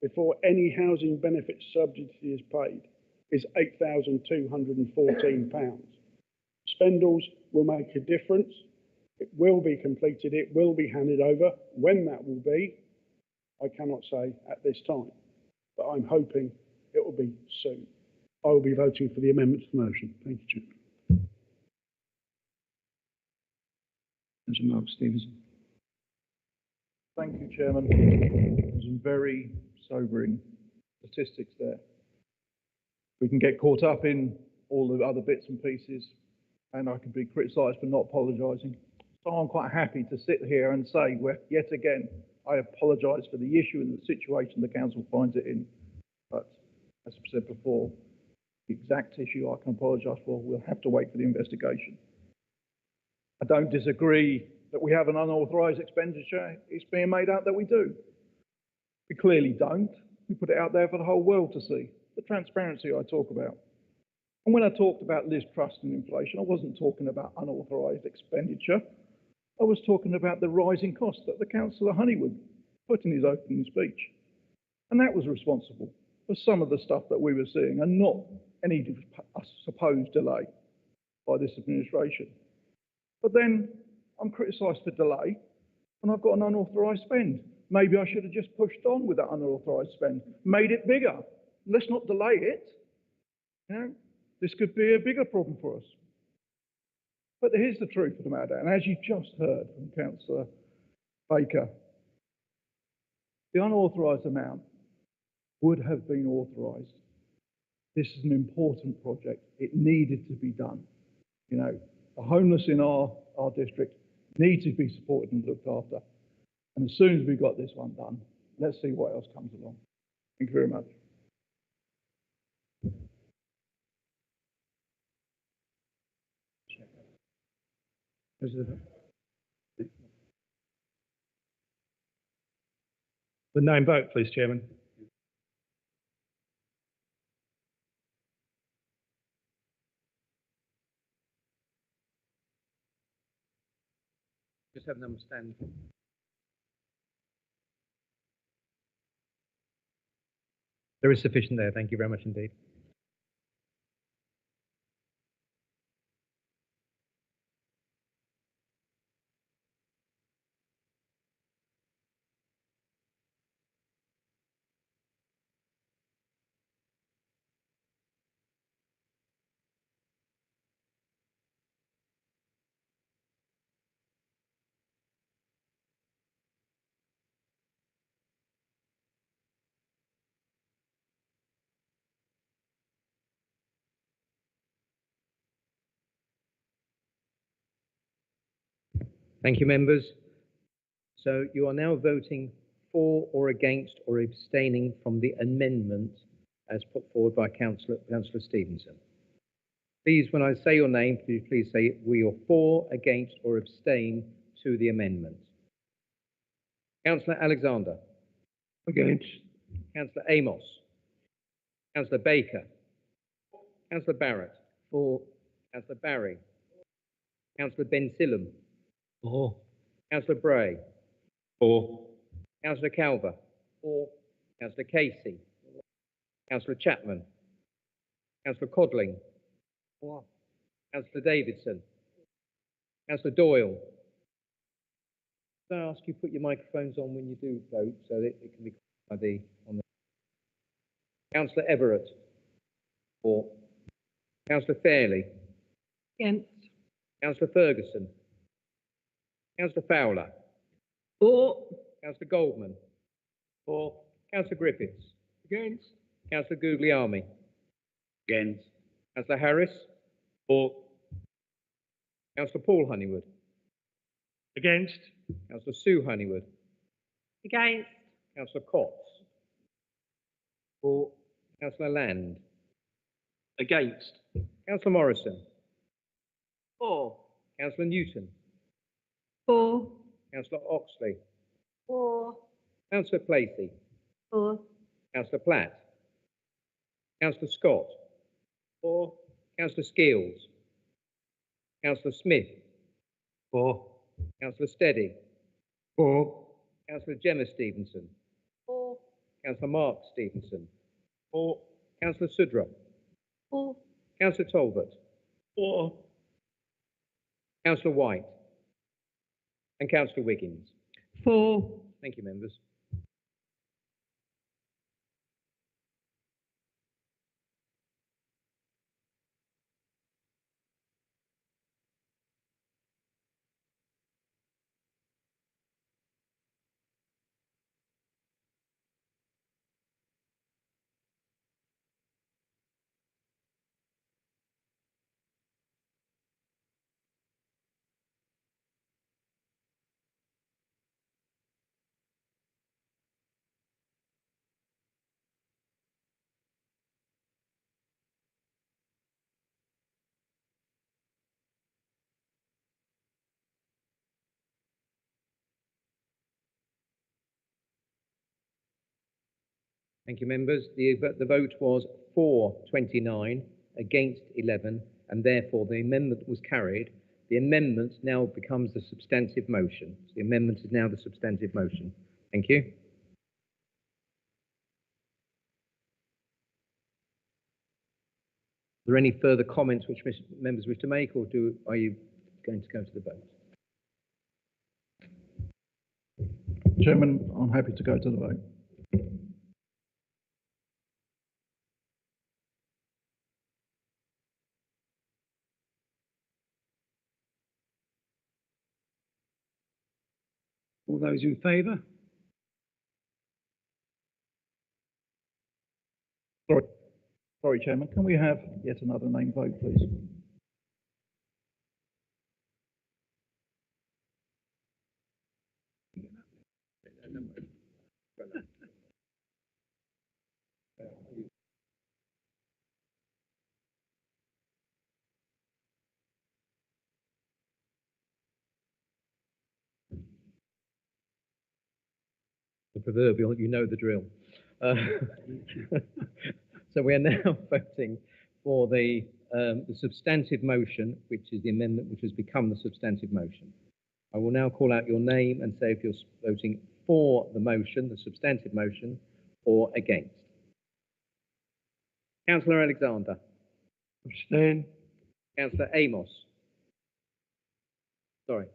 [SPEAKER 10] before any housing benefit subsidy is paid is £8,214. Spendals will make a difference. It will be completed. It will be handed over. When that will be, I cannot say at this time, but I'm hoping it will be soon. I will be voting for the amendment to the motion. Thank you, Chairman.
[SPEAKER 1] Councillor Mark Stevenson.
[SPEAKER 4] Thank you, Chairman. There's some very sobering statistics there. We can get caught up in all the other bits and pieces, and I can be criticised for not apologising. So I'm quite happy to sit here and say, well, yet again, I apologise for the issue and the situation the council finds it in. But as I said before, the exact issue I can apologise for, we'll have to wait for the investigation. I don't disagree that we have an unauthorised expenditure. It's being made out that we do. We clearly don't. We put it out there for the whole world to see. The transparency I talk about. And when I talked about Liz Truss and inflation, I wasn't talking about unauthorised expenditure. I was talking about the rising costs that the Councillor Honeywood put in his opening speech. And that was responsible for some of the stuff that we were seeing and not any supposed delay by this administration. But then I'm criticised for delay when I've got an unauthorised spend. Maybe I should have just pushed on with that unauthorised spend, made it bigger. Let's not delay it. You know, this could be a bigger problem for us. But here's the truth of the matter, and as you just heard from Councillor Baker, the unauthorised amount would have been authorised. This is an important project. It needed to be done. You know, the homeless in our district need to be supported and looked after. And as soon as we got this one done, let's see what else comes along. Thank you very much.
[SPEAKER 11] The name vote, please, Chairman.
[SPEAKER 2] Just have them stand. There is sufficient there. Thank you very much indeed. Thank you, members. So you are now voting for or against or abstaining from the amendment as put forward by Councillor Stevenson. Please, when I say your name, please say we are for, against or abstain to the amendment. Councillor Alexander.
[SPEAKER 1] Against.
[SPEAKER 2] Councillor Amos. Councillor Baker. Councillor Barrett. For. Councillor Barry. Councillor Ben Sillam.
[SPEAKER 14] For.
[SPEAKER 2] Councillor Bray.
[SPEAKER 11] For.
[SPEAKER 2] Councillor Calver. For. Councillor Casey. Councillor Chapman. Councillor Codling. For. Councillor Davidson. Councillor Doyle. Can I ask you to put your microphones on when you do vote so that it can be on the. Councillor Everett. For. Councillor Fairley.
[SPEAKER 5] Against.
[SPEAKER 2] Councillor Ferguson. Councillor Fowler.
[SPEAKER 5] For.
[SPEAKER 2] Councillor Goldman. For. Councillor Griffiths.
[SPEAKER 14] Against.
[SPEAKER 2] Councillor Guglielmi.
[SPEAKER 3] Against.
[SPEAKER 2] Councillor Harris. For. Councillor Paul Honeywood.
[SPEAKER 11] Against.
[SPEAKER 2] Councillor Sue Honeywood.
[SPEAKER 5] Against.
[SPEAKER 2] Councillor Cox. For. Councillor Land.
[SPEAKER 8] Against.
[SPEAKER 2] Councillor Morrison.
[SPEAKER 8] For.
[SPEAKER 2] Councillor Newton.
[SPEAKER 5] For.
[SPEAKER 2] Councillor Oxley.
[SPEAKER 5] For.
[SPEAKER 2] Councillor Placey.
[SPEAKER 5] For.
[SPEAKER 2] Councillor Platt. Councillor Scott. For. Councillor Skeels. Councillor Smith.
[SPEAKER 11] For.
[SPEAKER 2] Councillor Steady.
[SPEAKER 11] For.
[SPEAKER 2] Councillor Gemma Stevenson.
[SPEAKER 5] For.
[SPEAKER 2] Councillor Mark Stevenson. For. Councillor Sudra.
[SPEAKER 5] For.
[SPEAKER 2] Councillor Talbot.
[SPEAKER 5] For.
[SPEAKER 2] Councillor White. And Councillor Wiggins.
[SPEAKER 5] For.
[SPEAKER 2] Thank you, members. Thank you, members. The vote was for 29, against 11, and therefore the amendment was carried. The amendment now becomes the substantive motion. The amendment is now the substantive motion. Thank you. Are there any further comments which members wish to make, or are you going to go to the vote?
[SPEAKER 4] Chairman, I'm happy to go to the vote.
[SPEAKER 1] All those in favour?
[SPEAKER 4] Sorry, Chairman, can we have yet another name vote, please?
[SPEAKER 2] The proverbial, you know the drill. So we are now voting for the substantive motion, which is the amendment which has become the substantive motion. I will now call out your name and say if you're voting for the motion, the substantive motion, or against. Councillor Alexander.
[SPEAKER 8] Abstain.
[SPEAKER 2] Councillor Amos. Sorry.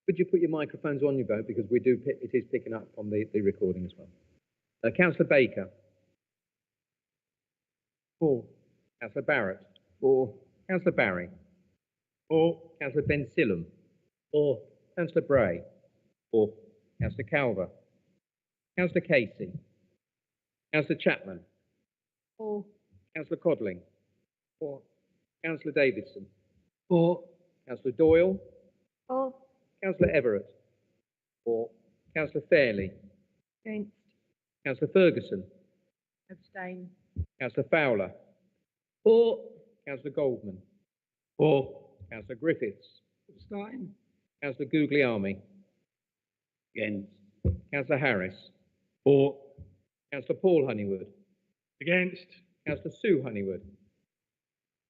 [SPEAKER 2] Could you put your microphones on your vote, because it is picking up on the recording as well. Councillor Baker. For. Councillor Barrett. For. Councillor Barry. For. Councillor Ben Sillam. For. Councillor Bray. For. Councillor Calver. Councillor Casey. Councillor Chapman. For. Councillor Codling. For. Councillor Davidson. For. Councillor Doyle. For. Councillor Everett. For. Councillor Fairley.
[SPEAKER 5] Against.
[SPEAKER 2] Councillor Ferguson.
[SPEAKER 5] Abstain.
[SPEAKER 2] Councillor Fowler. For. Councillor Goldman. For. Councillor Griffiths.
[SPEAKER 5] Abstain.
[SPEAKER 2] Councillor Guglielmi.
[SPEAKER 3] Against.
[SPEAKER 2] Councillor Harris. For. Councillor Paul Honeywood.
[SPEAKER 11] Against.
[SPEAKER 2] Councillor Sue Honeywood.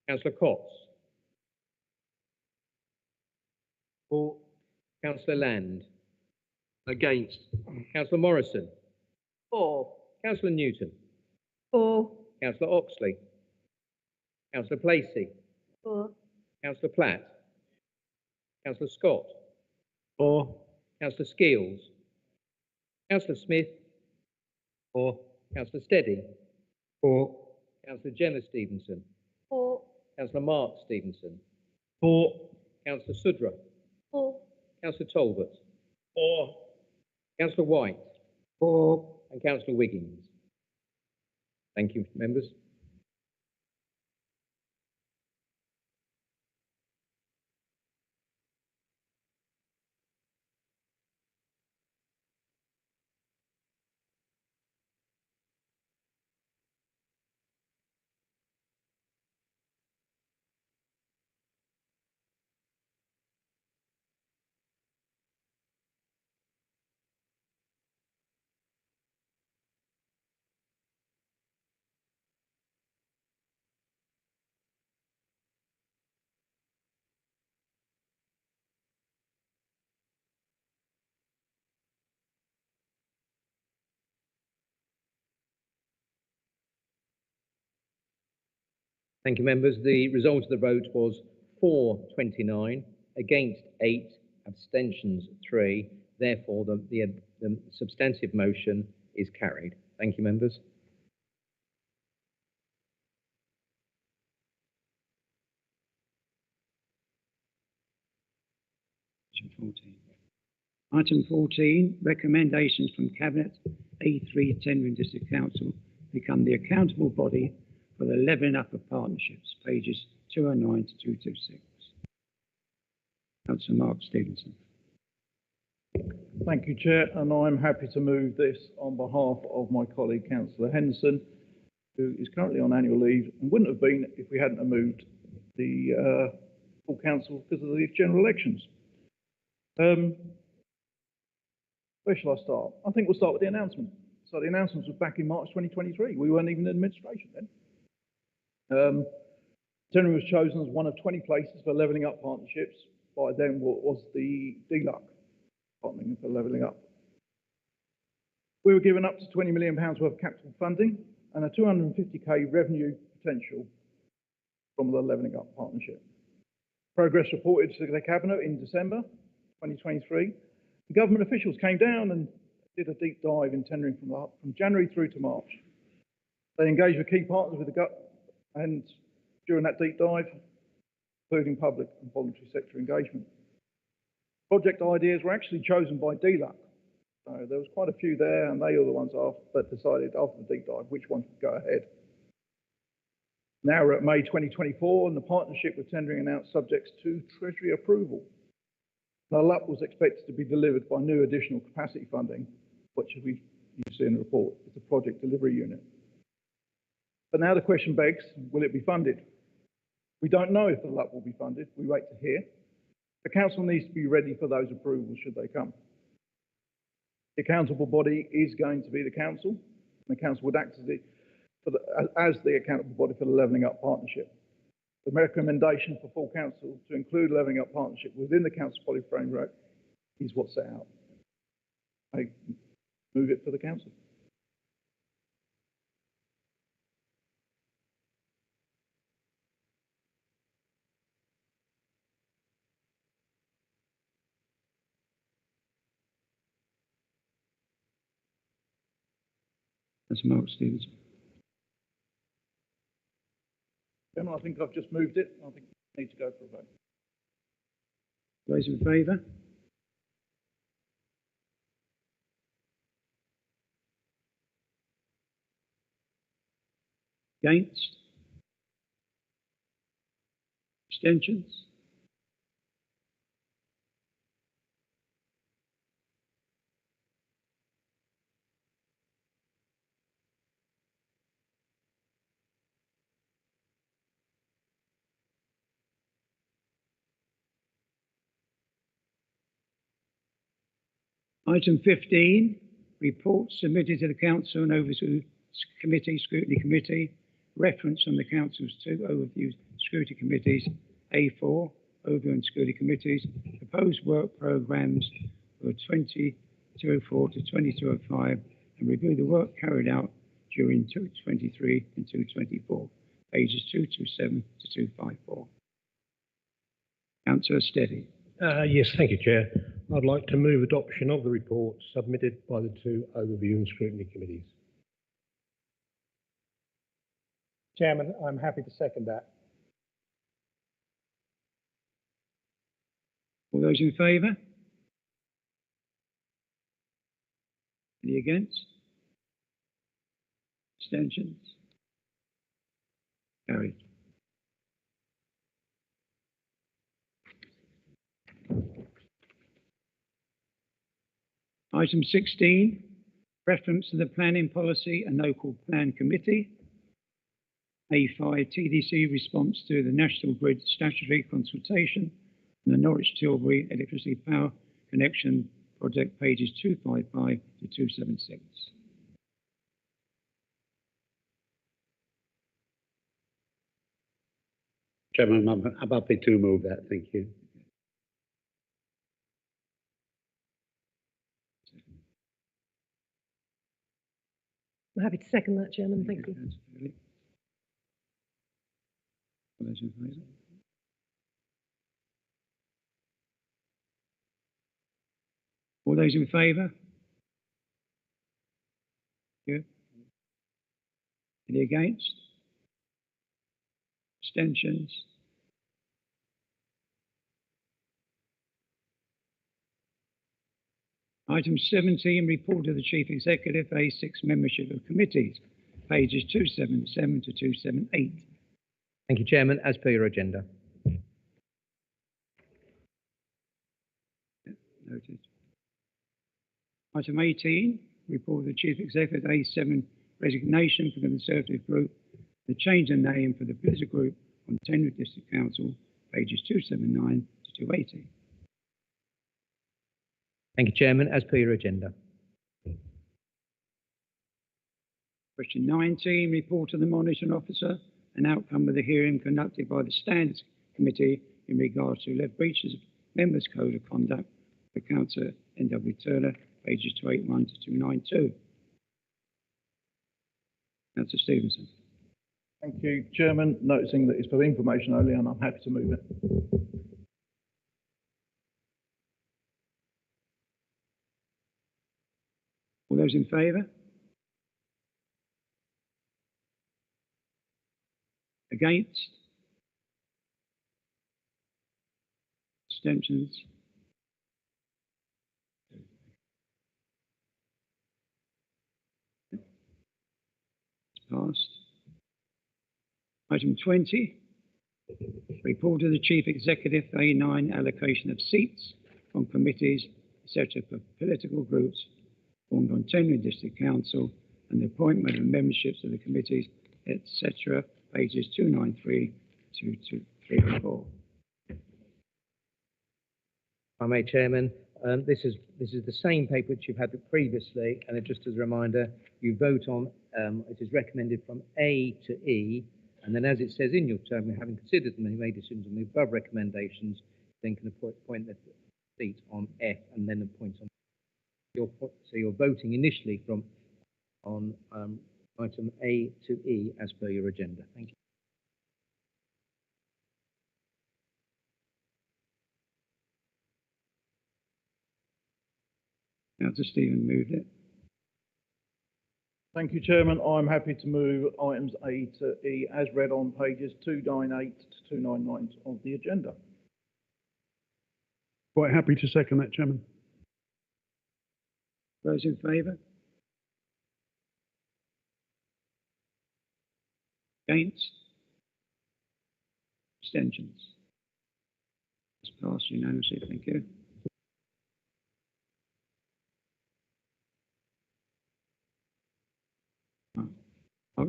[SPEAKER 2] Councillor Cox. For. Councillor Land. Against. Councillor Morrison. For. Councillor Newton.
[SPEAKER 5] For.
[SPEAKER 2] Councillor Oxley. Councillor Placey.
[SPEAKER 5] For.
[SPEAKER 2] Councillor Platt. Councillor Scott.
[SPEAKER 11] For.
[SPEAKER 2] Councillor Skeels. Councillor Smith. For. Councillor Steady.
[SPEAKER 11] For.
[SPEAKER 2] Councillor Gemma Stevenson.
[SPEAKER 5] For.
[SPEAKER 2] Councillor Mark Stevenson.
[SPEAKER 11] For.
[SPEAKER 2] Councillor Sudra.
[SPEAKER 5] For.
[SPEAKER 2] Councillor Talbot.
[SPEAKER 11] For.
[SPEAKER 2] Councillor White.
[SPEAKER 11] For.
[SPEAKER 2] And Councillor Wiggins. Thank you, members. Thank you, members. The result of the vote was for 29, against 8, abstentions 3. Therefore, the substantive motion is carried. Thank you, members.
[SPEAKER 1] Item 14, recommendations from Cabinet. A3 Tendering District Council become the accountable body for the Levelling Up of Partnerships, pages 209 to 226. Councillor Mark Stevenson.
[SPEAKER 4] Thank you, Chair, and I'm happy to move this on behalf of my colleague, Councillor Henderson, who is currently on annual leave and wouldn't have been if we hadn't moved the full council because of these general elections. Where shall I start? I think we'll start with the announcement. So the announcements was back in March 2023. We weren't even in administration then. Tendering was chosen as one of 20 places for levelling up partnerships by then what was the DLUC partnering for levelling up. We were given up to £20 million worth of capital funding and a 250k revenue potential from the levelling up partnership. Progress reported to the Cabinet in December 2023. The government officials came down and did a deep dive in tendering from January through to March. They engaged with key partners with the and during that deep dive, including public and voluntary sector engagement. Project ideas were actually chosen by DLUC. So there was quite a few there, and they were the ones that decided after the deep dive which ones would go ahead. Now we're at May 2024, and the partnership with tendering announced subjects to Treasury approval. The LUP was expected to be delivered by new additional capacity funding, which you see in the report. It's a project delivery unit. But now the question begs, will it be funded? We don't know if the LUP will be funded. We wait to hear. The council needs to be ready for those approvals should they come. The accountable body is going to be the council, and the council would act as the accountable body for the Levelling Up Partnership. The recommendation for full council to include Levelling Up Partnership within the council body framework is what's set out. I move it for the council.
[SPEAKER 1] That's Mark Stevens.
[SPEAKER 4] Chairman, I think I've just moved it. I think we need to go for a vote.
[SPEAKER 1] Those in favour? Against? Abstentions? Item 15, reports submitted to the Council and Overview Committee, Scrutiny Committee, reference on the Council's two Overview Scrutiny Committees, A4, Overview and Scrutiny Committees, proposed work programmes for 2024 to 2025, and review the work carried out during 2023 and 2024, pages 227 to 254. Councillor Steady.
[SPEAKER 9] Yes, thank you, Chair. I'd like to move adoption of the report submitted by the two Overview and Scrutiny Committees.
[SPEAKER 11] Chairman, I'm happy to second that.
[SPEAKER 1] All those in favour? Any against? Abstentions? Carried. Item 16, reference to the Planning Policy and Local Plan Committee. A5, TDC response to the National Grid statutory consultation on the Norwich Tilbury Electricity Power Connection Project, pages 255 to 276.
[SPEAKER 3] Chairman, I'm happy to move that. Thank you.
[SPEAKER 5] I'm happy to second that, Chairman. Thank you.
[SPEAKER 1] All those in favour? All those in favour? Good. Any against? Abstentions? Item 17, report of the Chief Executive, A6, membership of committees, pages 277 to 278.
[SPEAKER 2] Thank you, Chairman. As per your agenda.
[SPEAKER 1] Noted. Item 18, report of the Chief Executive, A7, resignation for the Conservative Group, the change of name for the political group on Tenwood District Council, pages 279 to 280.
[SPEAKER 2] Thank you, Chairman. As per your agenda.
[SPEAKER 1] Question 19, report of the monitoring officer, an outcome of the hearing conducted by the Standards Committee in regard to alleged breaches of Members' Code of Conduct for Councillor N.W. Turner, pages 281 to 292. Councillor Stevenson.
[SPEAKER 4] Thank you, Chairman. Noticing that it's for information only, and I'm happy to move it.
[SPEAKER 1] All those in favour? Against? Abstentions? It's passed. Item 20, report of the Chief Executive, A9, allocation of seats from committees, etc. for political groups formed on tendering district council and the appointment of memberships of the committees, etc. pages 293 to 234.
[SPEAKER 2] If I may, Chairman, this is the same paper which you've had previously, and just as a reminder, you vote on, it is recommended from A to E, and then as it says in your term, having considered them and made decisions on the above recommendations, then can appoint the seat on F and then appoint on so you're voting initially on item A to E as per your agenda. Thank you.
[SPEAKER 1] Councillor Stephen moved it.
[SPEAKER 4] Thank you, Chairman. I'm happy to move items A to E as read on pages 298 to 299 of the agenda.
[SPEAKER 10] Quite happy to second that, Chairman.
[SPEAKER 1] Those in favour? Against? Abstentions? It's passed unanimously. Thank you.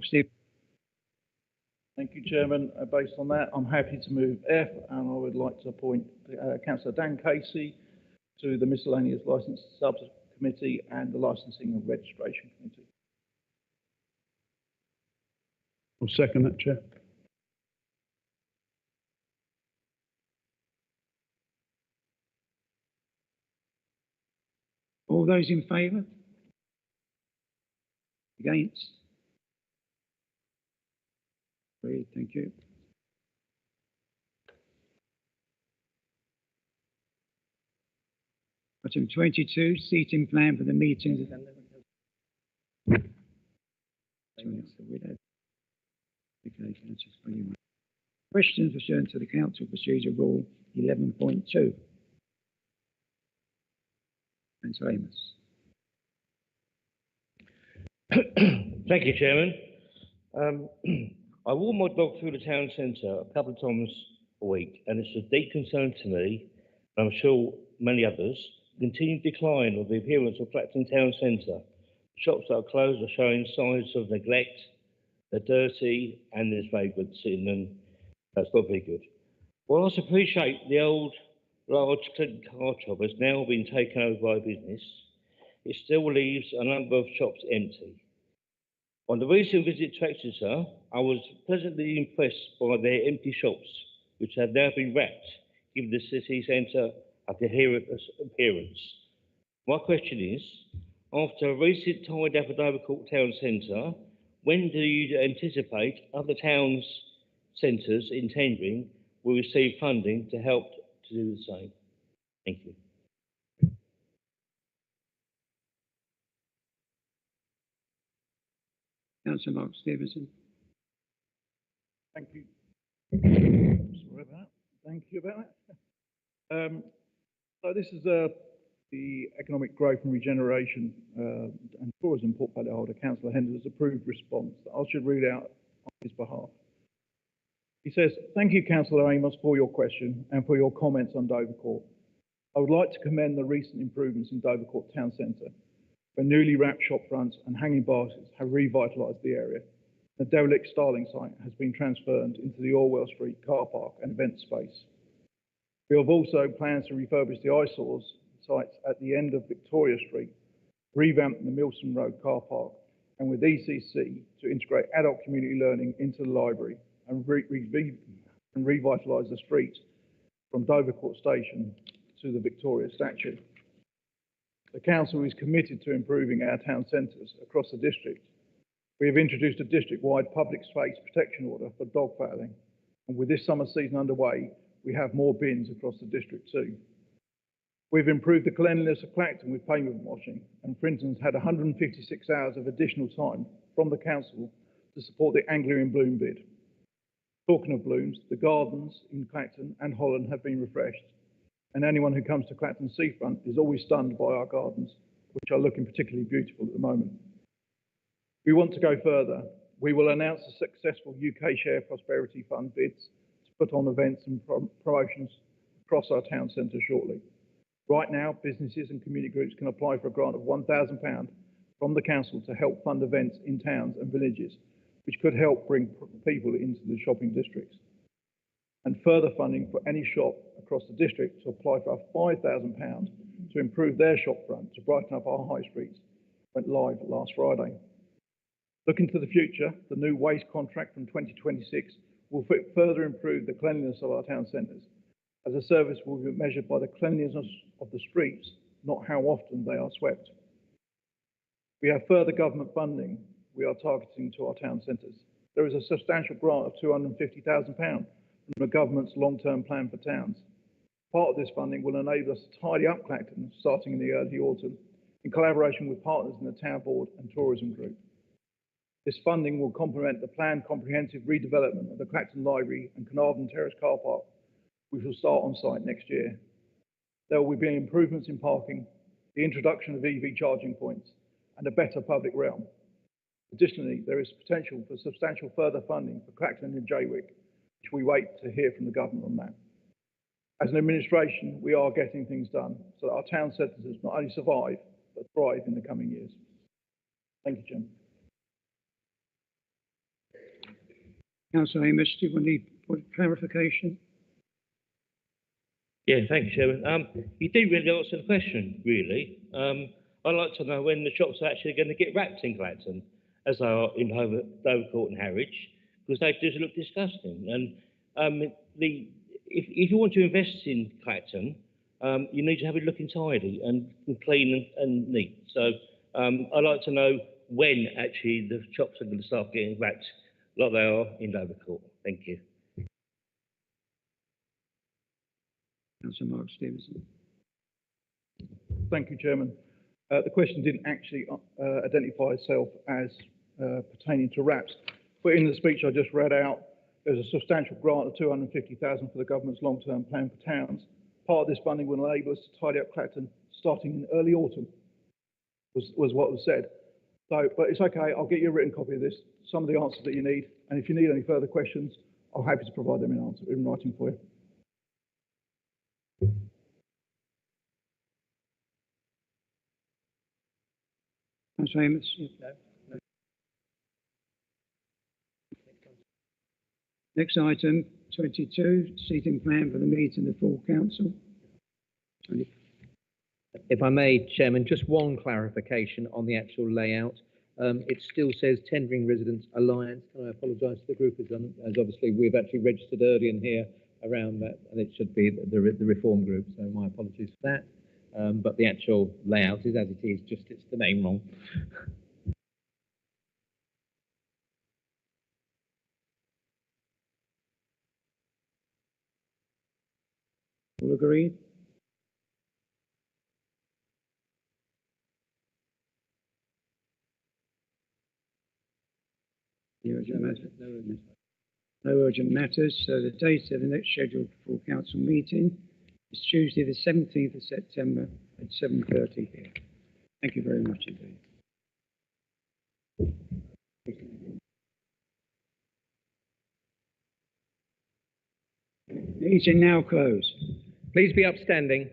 [SPEAKER 1] Steve.
[SPEAKER 4] Thank you, Chairman. Based on that, I'm happy to move F, and I would like to appoint Councillor Dan Casey to the Miscellaneous Licence Subcommittee and the Licensing and Registration Committee.
[SPEAKER 10] I'll second that, Chair.
[SPEAKER 1] All those in favour? Against? Agreed, thank you. Item 22, seating plan for the meetings. Questions pursuant to the Council Procedure Rule 11.2. Councillor Amos.
[SPEAKER 9] Thank you, Chairman. I walk my dog through the town centre a couple of times a week, and it's a deep concern to me, and I'm sure many others, the continued decline of the appearance of Clacton town centre. Shops that are closed are showing signs of neglect, they're dirty, and there's vagrancy in them. That's not very good. Whilst I appreciate the old large Clinton car shop has now been taken over by a business, it still leaves a number of shops empty. On the recent visit to Exeter, I was pleasantly impressed by their empty shops, which have now been wrapped, giving the city centre a coherent appearance. My question is, after a recent tied up at Dovercourt Town Centre, when do you anticipate other towns centres in tendering will receive funding to help to do the same? Thank you.
[SPEAKER 1] Councillor Mark Stevenson.
[SPEAKER 4] Thank you. Sorry about that. Thank you about that. So this is the Economic Growth and Regeneration and Tourism Portfolio Holder, Councillor Henderson's approved response that I should read out on his behalf. He says, "Thank you, Councillor Amos, for your question and for your comments on Dovercourt. I would like to commend the recent improvements in Dovercourt Town Centre, where newly wrapped shop fronts and hanging baskets have revitalised the area. The derelict Starling site has been transferred into the Orwell Street car park and event space. We have also plans to refurbish the eyesores sites at the end of Victoria Street, revamp the Milson Road car park, and with ECC to integrate adult community learning into the library and revitalise the streets from Dovercourt Station to the Victoria statue. The council is committed to improving our town centres across the district. We have introduced a district-wide public space protection order for dog fouling, and with this summer season underway, we have more bins across the district too. We've improved the cleanliness of Clacton with pavement washing, and Frinton's had 156 hours of additional time from the council to support the Anglia in Bloom bid. Talking of blooms, the gardens in Clacton and Holland have been refreshed, and anyone who comes to Clacton Seafront is always stunned by our gardens, which are looking particularly beautiful at the moment. We want to go further. We will announce the successful UK Share Prosperity Fund bids to put on events and promotions across our town centre shortly. Right now, businesses and community groups can apply for a grant of £1,000 from the council to help fund events in towns and villages, which could help bring people into the shopping districts. And further funding for any shop across the district to apply for £5,000 to improve their shopfront to brighten up our high streets went live last Friday. Looking to the future, the new waste contract from 2026 will further improve the cleanliness of our town centres, as a service will be measured by the cleanliness of the streets, not how often they are swept. We have further government funding we are targeting to our town centres. There is a substantial grant of £250,000 from the government's long-term plan for towns. Part of this funding will enable us to tidy up Clacton starting in the early autumn in collaboration with partners in the Town Board and Tourism Group. This funding will complement the planned comprehensive redevelopment of the Clacton Library and Carnarvon Terrace car park, which will start on site next year. There will be improvements in parking, the introduction of EV charging points, and a better public realm. Additionally, there is potential for substantial further funding for Clacton and Jaywick, which we wait to hear from the government on that. As an administration, we are getting things done so that our town centres not only survive, but thrive in the coming years. Thank you, Jim.
[SPEAKER 1] Councillor Amos, do you want any clarification?
[SPEAKER 15] Yeah, thank you, Chairman. You did really answer the question, really. I'd like to know when the shops are actually going to get wrapped in Clacton, as they are in Dovercourt and Harwich, because they just look disgusting. And if you want to invest in Clacton, you need to have it looking tidy and clean and neat. So I'd like to know when actually the shops are going to start getting wrapped like they are in Dovercourt. Thank you.
[SPEAKER 1] Councillor Mark Stevenson.
[SPEAKER 4] Thank you, Chairman. The question didn't actually identify itself as pertaining to wraps, but in the speech I just read out, there's a substantial grant of £250,000 for the government's long-term plan for towns. Part of this funding will enable us to tidy up Clacton starting in early autumn, was what was said. So, but it's okay, I'll get you a written copy of this, some of the answers that you need, and if you need any further questions, I'm happy to provide them in writing for you.
[SPEAKER 1] Councillor Amos? No. Next item, 22, seating plan for the meeting of the full council.
[SPEAKER 2] If I may, Chairman, just one clarification on the actual layout. It still says Tendring Residents Alliance. Can I apologise to the group, as obviously we've actually registered early in here around that, and it should be the Reform Group, so my apologies for that. But the actual layout is as it is, just it's the name wrong.
[SPEAKER 1] All agreed? No urgent matters. So the date of the next scheduled full council meeting is Tuesday, the 17th of September at 7:30 here. Thank you very much indeed. Meeting now closed.
[SPEAKER 2] Please be upstanding.